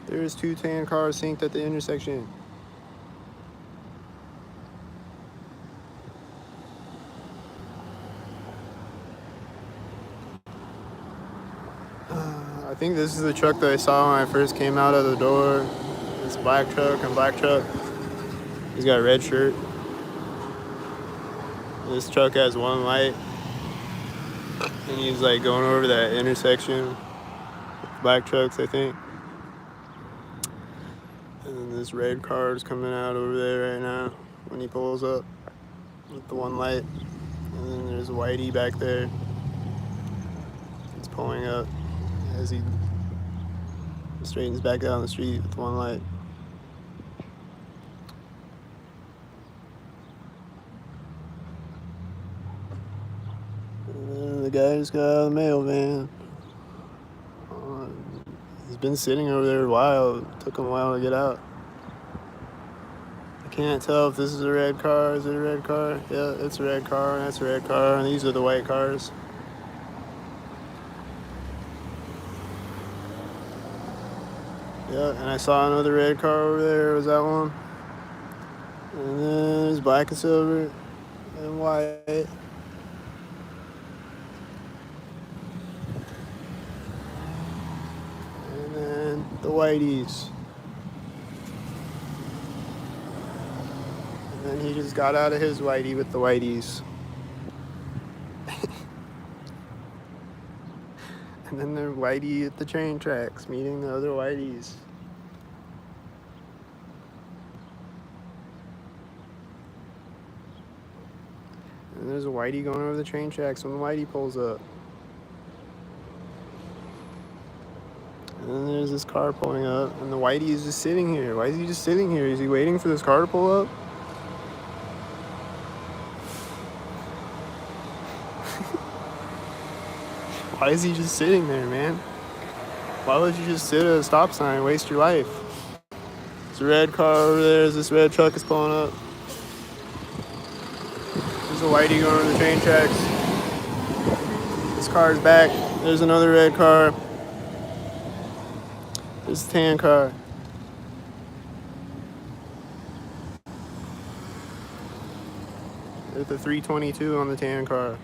A: There's two tan cars synced at the intersection. I think this is the truck that I saw when I first came out of the door. This black truck and black truck. He's got a red shirt. This truck has one light. And he's like going over that intersection with black trucks, I think. And then this red car is coming out over there right now when he pulls up with the one light. And then there's a whitey back there. It's pulling up as he Straightens back out on the street with one light. And the guy just got out of the mail van. He's been sitting over there a while. It took him a while to get out. I can't tell if this is a red car. Is it a red car? Yeah, it's a red car, and that's a red car, and these are the white cars. Yeah, and I saw another red car over there. Was that one? And then there's black and silver and white. And then the whiteys. And then he just got out of his whitey with the whiteys. And then they're whitey at the train tracks meeting the other whiteys. And there's a whitey going over the train tracks when the whitey pulls up. And then there's this car pulling up, and the whitey is just sitting here. Why is he just sitting here? Is he waiting for this car to pull up? Why is he just sitting there, man? Why would you just sit at a stop sign and waste your life? There's a red car over there. This red truck is pulling up. There's a whitey going over the train tracks. This car's back. There's another red car. There's a tan car. There's the 322 on the tan car.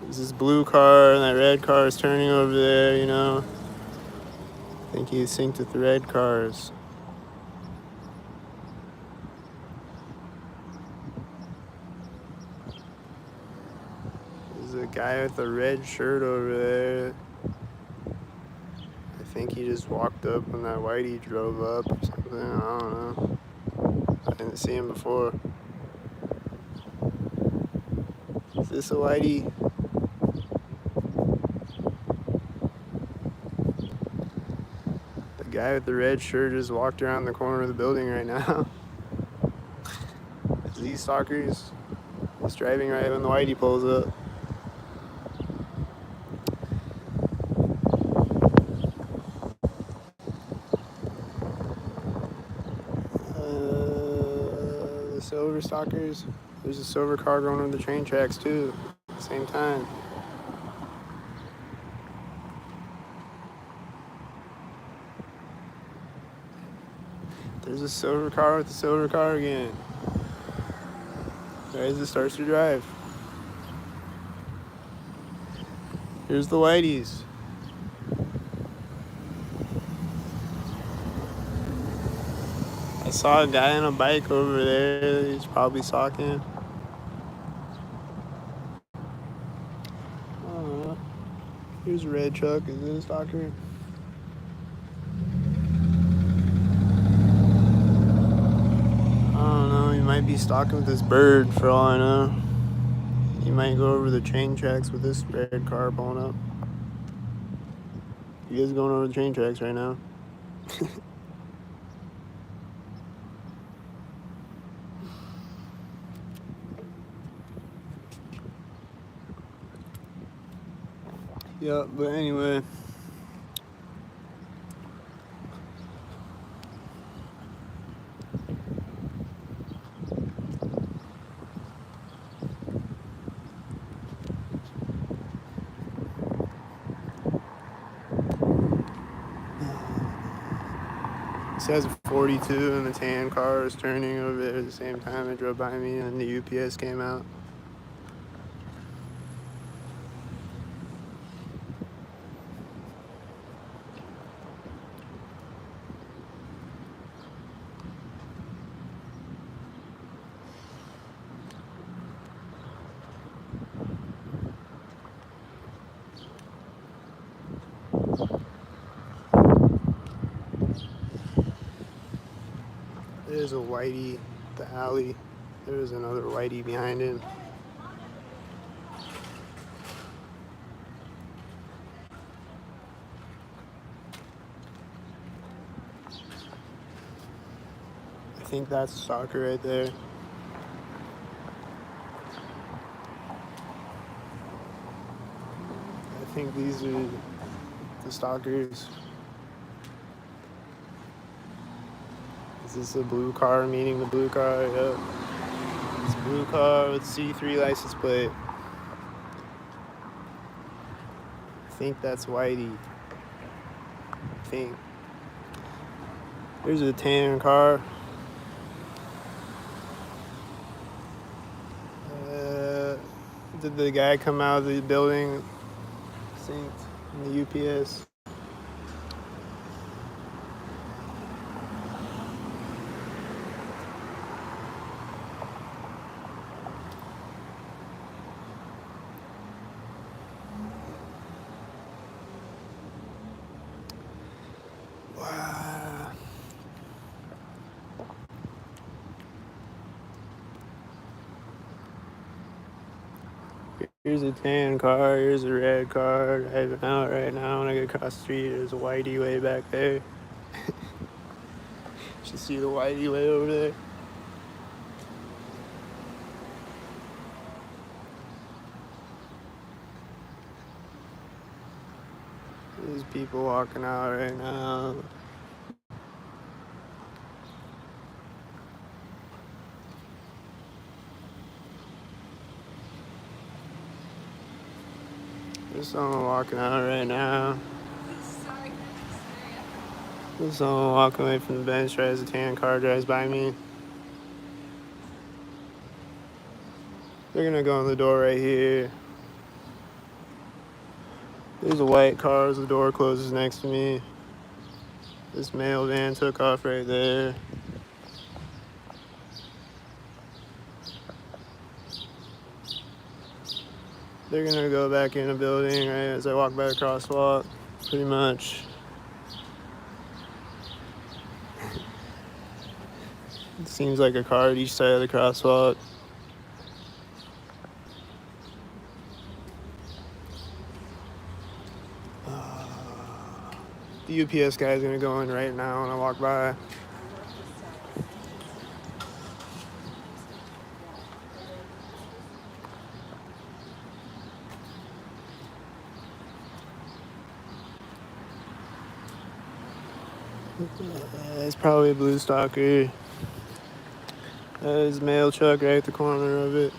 A: There's this blue car, and that red car is turning over there, you know. I think he's synced with the red cars. There's a guy with a red shirt over there. I think he just walked up when that whitey drove up or something. I don't know. I didn't see him before. Is this a whitey? The guy with the red shirt just walked around the corner of the building right now. It's these stalkers. He's driving right when the whitey pulls up. The silver stalkers. There's a silver car going over the train tracks too, at the same time. There's a silver car with a silver car again. Right as it starts to drive. Here's the whiteys. I saw a guy on a bike over there. He's probably stalking. Here's a red truck. Is it a stalker? I don't know. He might be stalking with this bird for all I know. He might go over the train tracks with this red car pulling up. He is going over the train tracks right now. Yeah, but anyway. It says 42 and the tan car is turning over there at the same time it drove by me and the UPS came out. There's a whitey, the alley. There's another whitey behind him. think that's a stalker right there. I think these are the stalkers. Is this a blue car, meaning the blue car? Yep. It's a blue car with C3 license plate. I think that's Whitey. I think. There's a tan car. Did the guy come out of the building synced in the UPS? Wow. Here's a tan car, here's a red car driving out right now. When I get across the street, there's a Whitey way back there. You see the Whitey way over there? There's people walking out right now. There's someone walking out right now. There's someone walking away from the bench right as a tan car drives by me. They're gonna go in the door right here. There's a white car as the door closes next to me. This mail van took off right there. They're gonna go back in the building right as I walk by the crosswalk, pretty much. It seems like a car at each side of the crosswalk. The UPS guy is gonna go in right now when I walk by. It's probably a blue stalker. There's a mail truck right at the corner of it.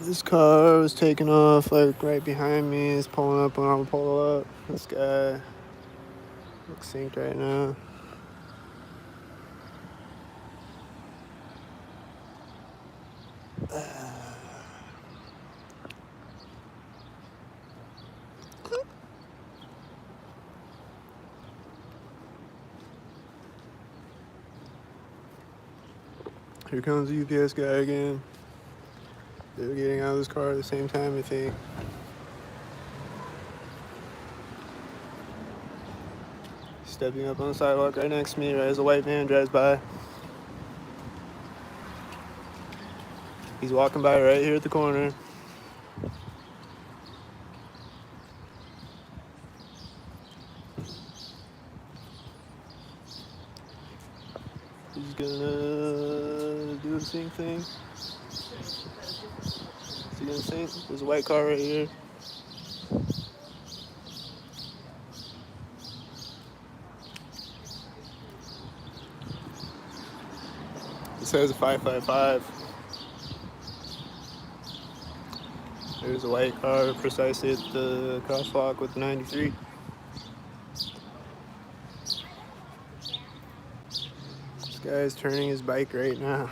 A: This car was taking off like right behind me. It's pulling up when I pull up. This guy looks synced right now. Here comes the UPS guy again. They're getting out of this car at the same time, I think. Stepping up on the sidewalk right next to me right as a white van drives by. He's walking by right here at the corner. He's gonna do the same thing. Is he gonna sync? There's a white car right here. It says 555. There's a white car precisely at the crosswalk with the 93. This guy's turning his bike right now.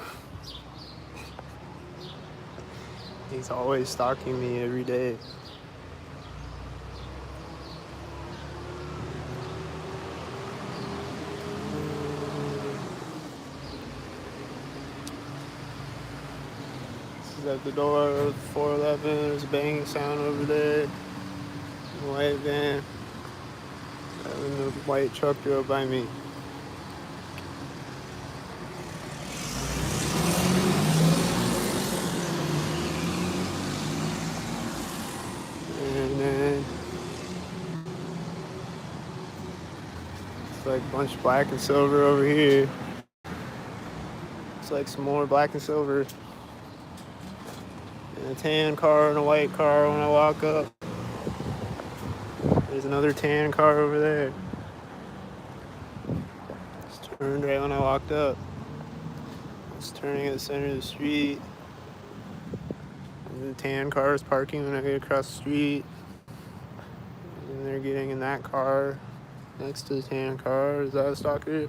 A: He's always stalking me every day. This is at the door of 411. There's a banging sound over there. White van. And then the white truck drove by me. And then it's like a bunch of black and silver over here. It's like some more black and silver. And a tan car and a white car when I walk up. There's another tan car over there. Just turned right when I walked up. It's turning at the center of the street. And the tan car is parking when I get across the street. And they're getting in that car next to the tan car. Is that a stalker?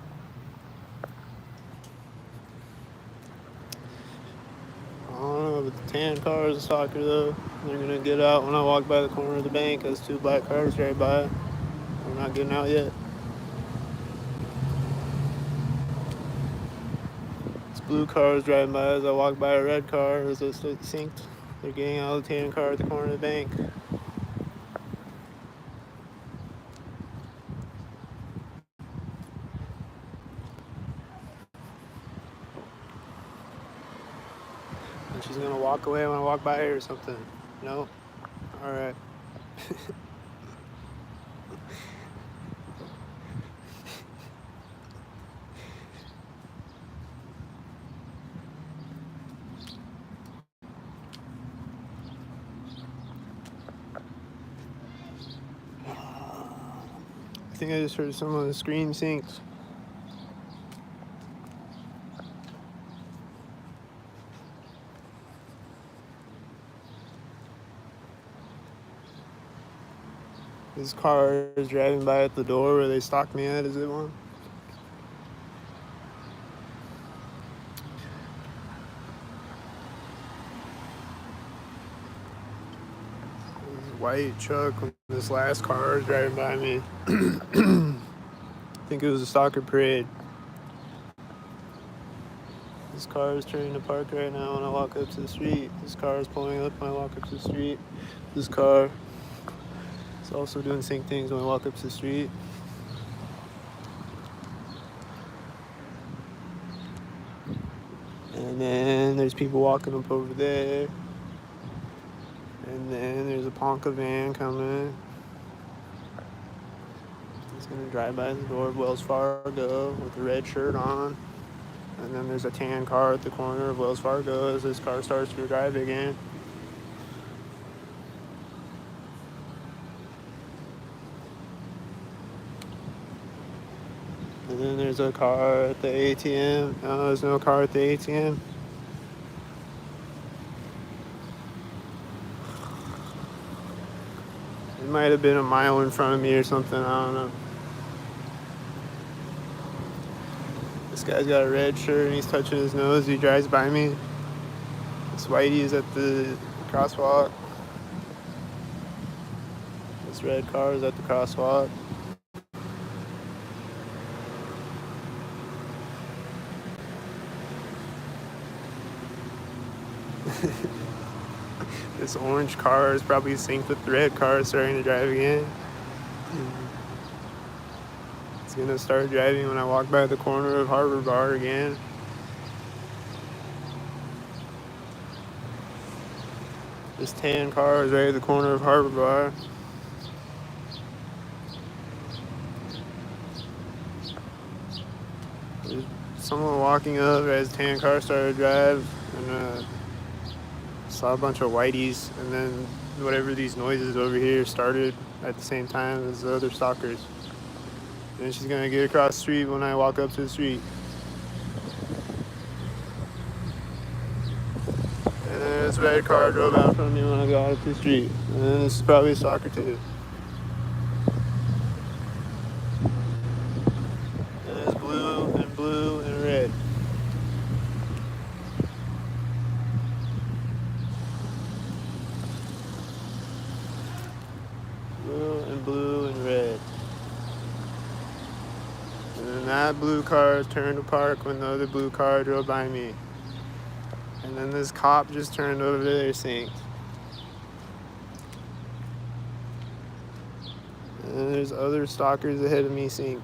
A: I don't know, but the tan car is a stalker though. They're gonna get out when I walk by the corner of the bank. There's two black cars right by. I'm not getting out yet. This blue car is driving by as I walk by a red car as it's synced. They're getting out of the tan car at the corner of the bank. And she's gonna walk away when I walk by her or something. No? Alright. I think I just heard someone scream synced. This car is driving by at the door where they stalked me at. Is it one? This white truck when this last car is driving by me. I think it was a stalker parade. This car is turning to park right now when I walk up to the street. This car is pulling up when I walk up to the street. This car is also doing sync things when I walk up to the street. And then there's people walking up over there. And then there's a Ponca van coming. He's gonna drive by the door of Wells Fargo with a red shirt on. And then there's a tan car at the corner of Wells Fargo as this car starts to drive again. And then there's a car at the ATM. No, there's no car at the ATM. It might have been a mile in front of me or something, I don't know. This guy's got a red shirt and he's touching his nose. He drives by me. This whitey is at the crosswalk. This red car is at the crosswalk. This orange car is probably synced with the red car starting to drive again. It's gonna start driving when I walk by the corner of Harbor Bar again. This tan car is right at the corner of Harbor Bar. There's someone walking up as the tan car started to drive, and saw a bunch of whiteys, and then whatever these noises over here started at the same time as the other stalkers. And she's gonna get across the street when I walk up to the street. And then this red car drove out from me when I got up to the street. And then this is probably a stalker too. And there's blue and blue and red. Blue and red. And then that blue car turned to park when the other blue car drove by me. And then this cop just turned over to their synced. And there's other stalkers ahead of me synced.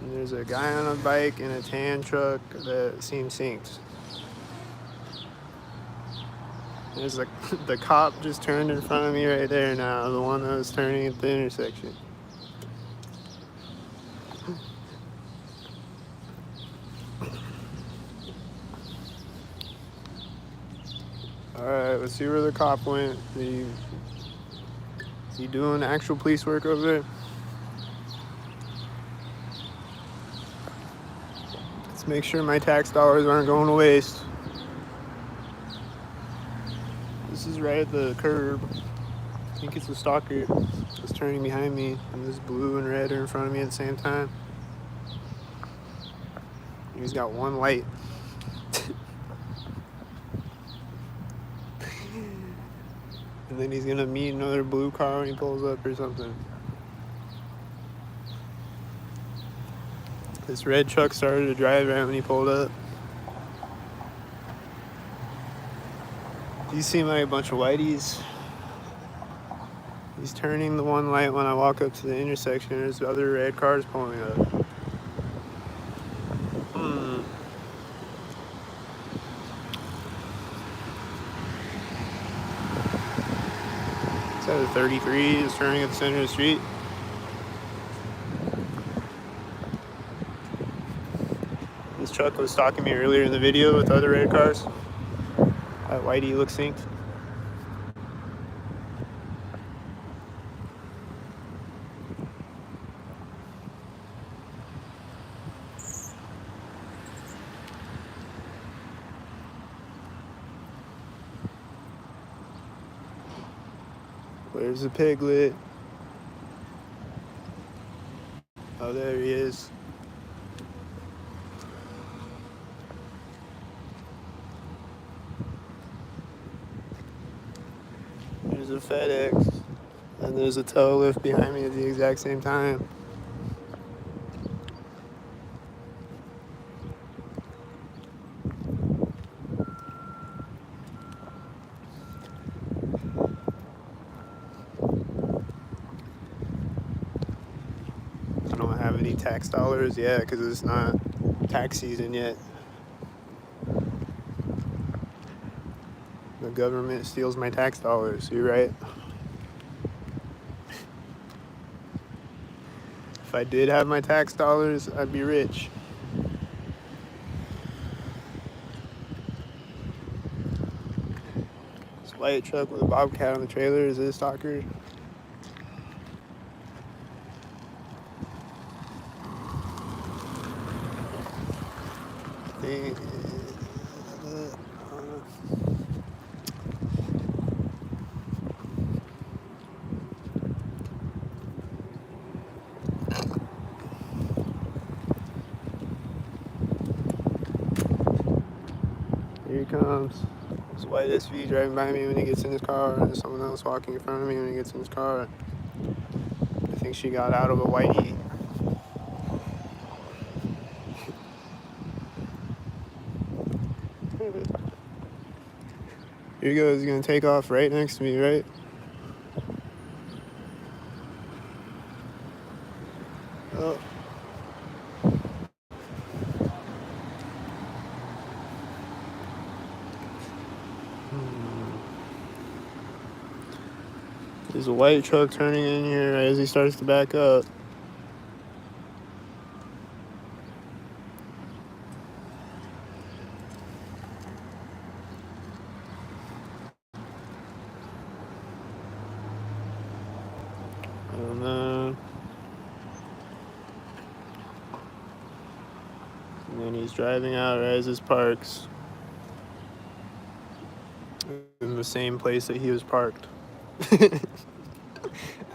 A: And there's a guy on a bike in a tan truck that seems synced. There's the cop just turned in front of me right there now, the one that was turning at the intersection. Alright, let's see where the cop went. Is he doing actual police work over there? Let's make sure my tax dollars aren't going to waste. This is right at the curb. I think it's a stalker that's turning behind me, and this blue and red are in front of me at the same time. He's got one light. And then he's gonna meet another blue car when he pulls up or something. This red truck started to drive right when he pulled up. These seem like a bunch of whiteys. He's turning the one light when I walk up to the intersection. There's other red cars pulling up. It's at a 33. It's turning at the center of the street. This truck was stalking me earlier in the video with other red cars. That whitey looks synced. Where's the piglet? Oh, there he is. There's a FedEx. And there's a tow lift behind me at the exact same time. I don't have any tax dollars yet because it's not tax season yet. The government steals my tax dollars, you're right. If I did have my tax dollars, I'd be rich. This white truck with a bobcat on the trailer, is it a stalker? Here he comes. This white SUV driving by me when he gets in his car, and there's someone else walking in front of me when he gets in his car. I think she got out of a whitey. Here he goes, he's gonna take off right next to me, right? Oh. There's a white truck turning in here as he starts to back up. And then he's driving out as his parks in the same place that he was parked. And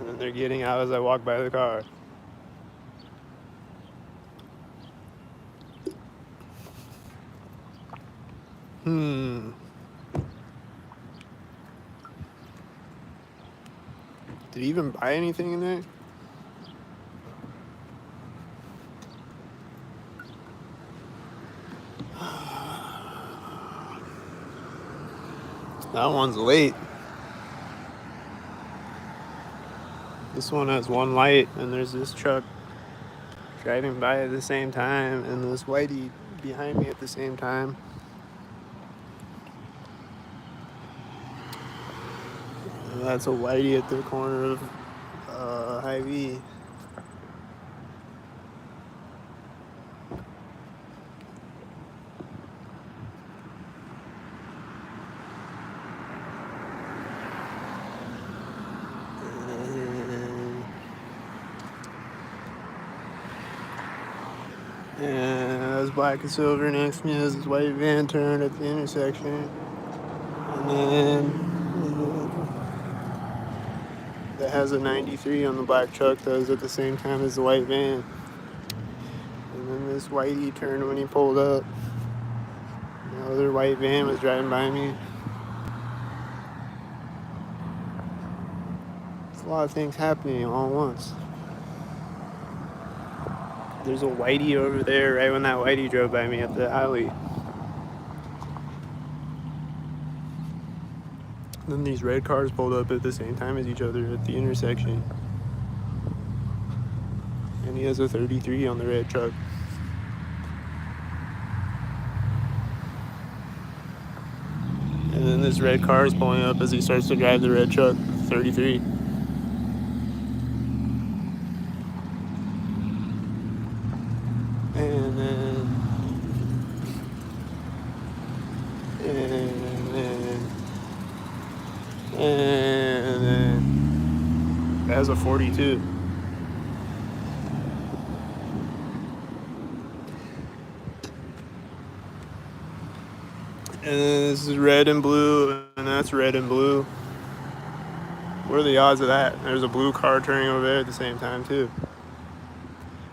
A: then they're getting out as I walk by the car. Did he even buy anything in there? That one's late. This one has one light, and there's this truck driving by at the same time, and this whitey behind me at the same time. And that's a whitey at the corner of Hy-Vee. And that was black and silver. Next to me is this white van turn at the intersection. And then that has a 93 on the black truck that was at the same time as the white van. And then this whitey turned when he pulled up. The other white van was driving by me. There's a lot of things happening all at once. There's a whitey over there right when that whitey drove by me at the alley. Then these red cars pulled up at the same time as each other at the intersection. And he has a 33 on the red truck. And then this red car is pulling up as he starts to drive the red truck, 33. And then that has a 42. And then this is red and blue, and that's red and blue. What are the odds of that? There's a blue car turning over there at the same time, too.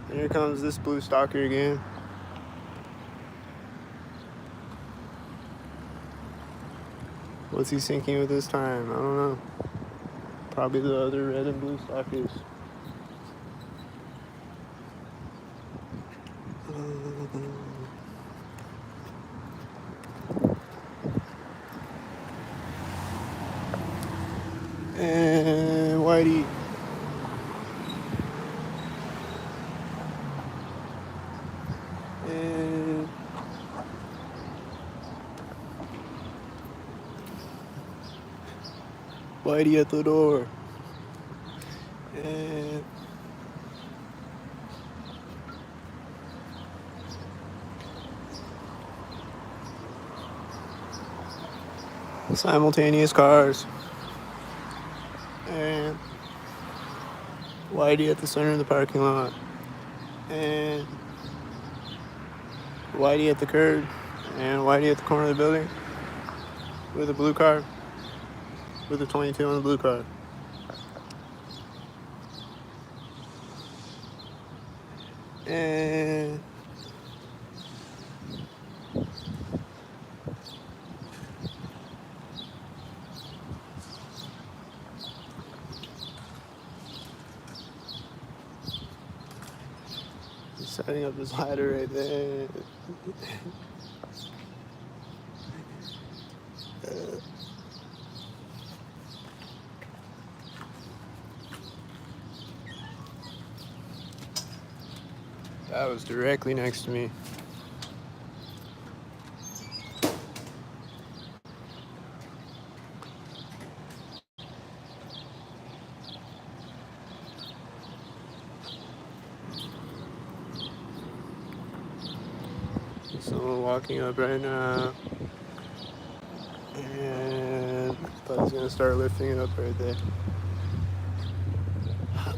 A: And here comes this blue stalker again. What's he sinking with this time? I don't know. Probably the other red and blue stalkers. And Whitey. And Whitey at the door. And simultaneous cars. And Whitey at the center of the parking lot. And Whitey at the curb. And Whitey at the corner of the building. With a blue car. With a 22 on the blue car. And setting up this ladder right there. That was directly next to me. Someone walking up right now. And I thought I was gonna start lifting it up right there.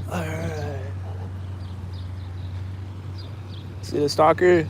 A: Alright. See the stalker?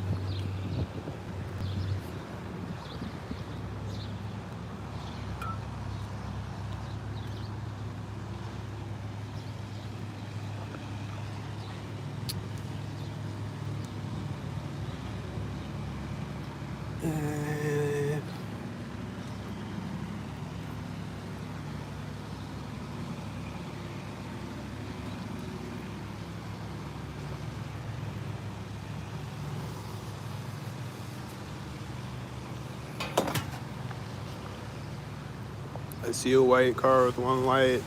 A: I see a white car with one light.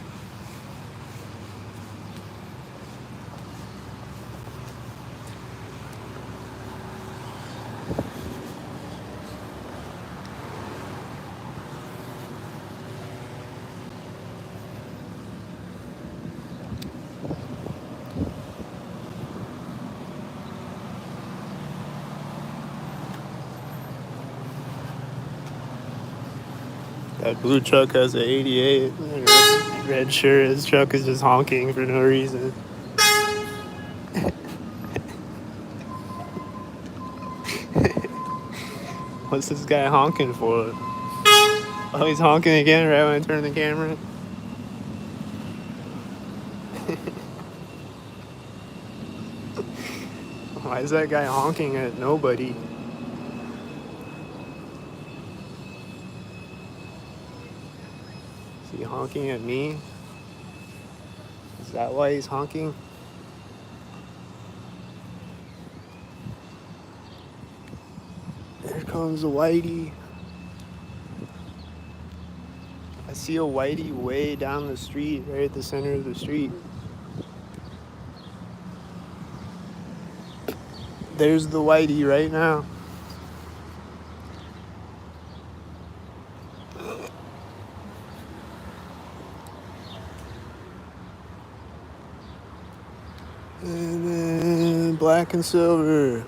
A: That blue truck has an 88. Red shirt. His truck is just honking for no reason. What's this guy honking for? Oh, he's honking again right when I turn the camera. Why is that guy honking at nobody? Is he honking at me? Is that why he's honking? There comes a whitey. I see a whitey way down the street, right at the center of the street. There's the whitey right now. And then black and silver.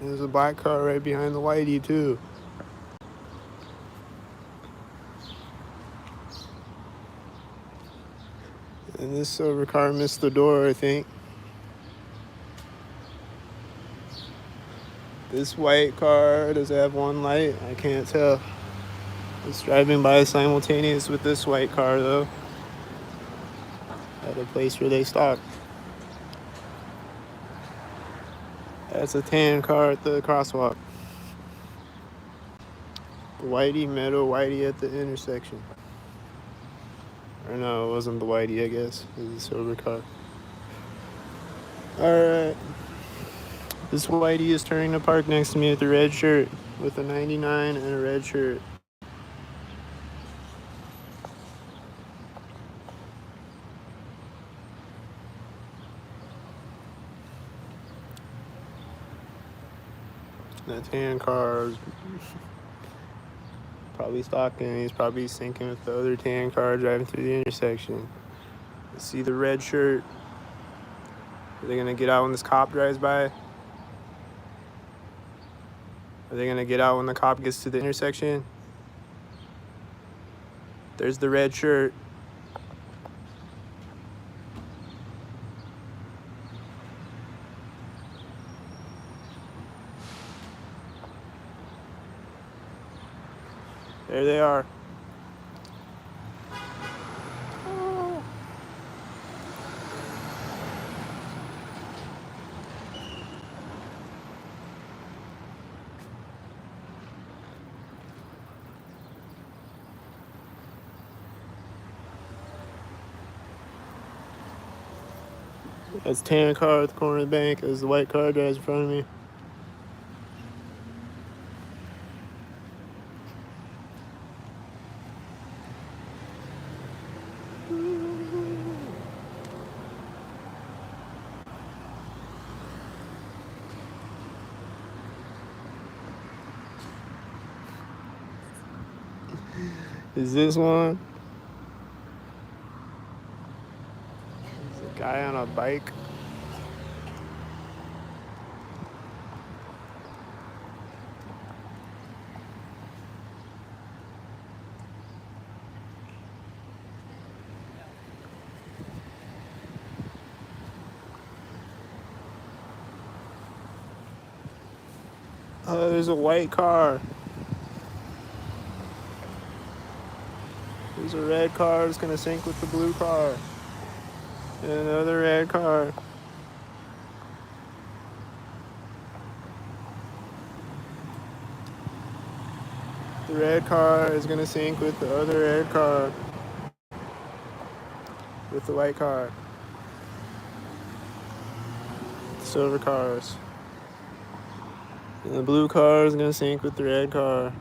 A: There's a black car right behind the whitey too. And this silver car missed the door, I think. This white car, does it have one light? I can't tell. It's driving by simultaneous with this white car though. At a place where they stop. That's a tan car at the crosswalk. The whitey met a whitey at the intersection. Or no, it wasn't the whitey, I guess. It was a silver car. Alright. This whitey is turning to park next to me with a red shirt. With a 99 and a red shirt. That tan car is probably stalking. He's probably syncing with the other tan car driving through the intersection. See the red shirt. Are they gonna get out when this cop drives by? Are they gonna get out when the cop gets to the intersection? There's the red shirt. There they are. That's tan car at the corner of the bank as the white car drives in front of me. Is this one? There's a guy on a bike. Oh, there's a white car. There's a red car that's gonna sync with the blue car. And another red car. The red car is gonna sync with the other red car. With the white car. The silver cars. And the blue car is gonna sync with the red car.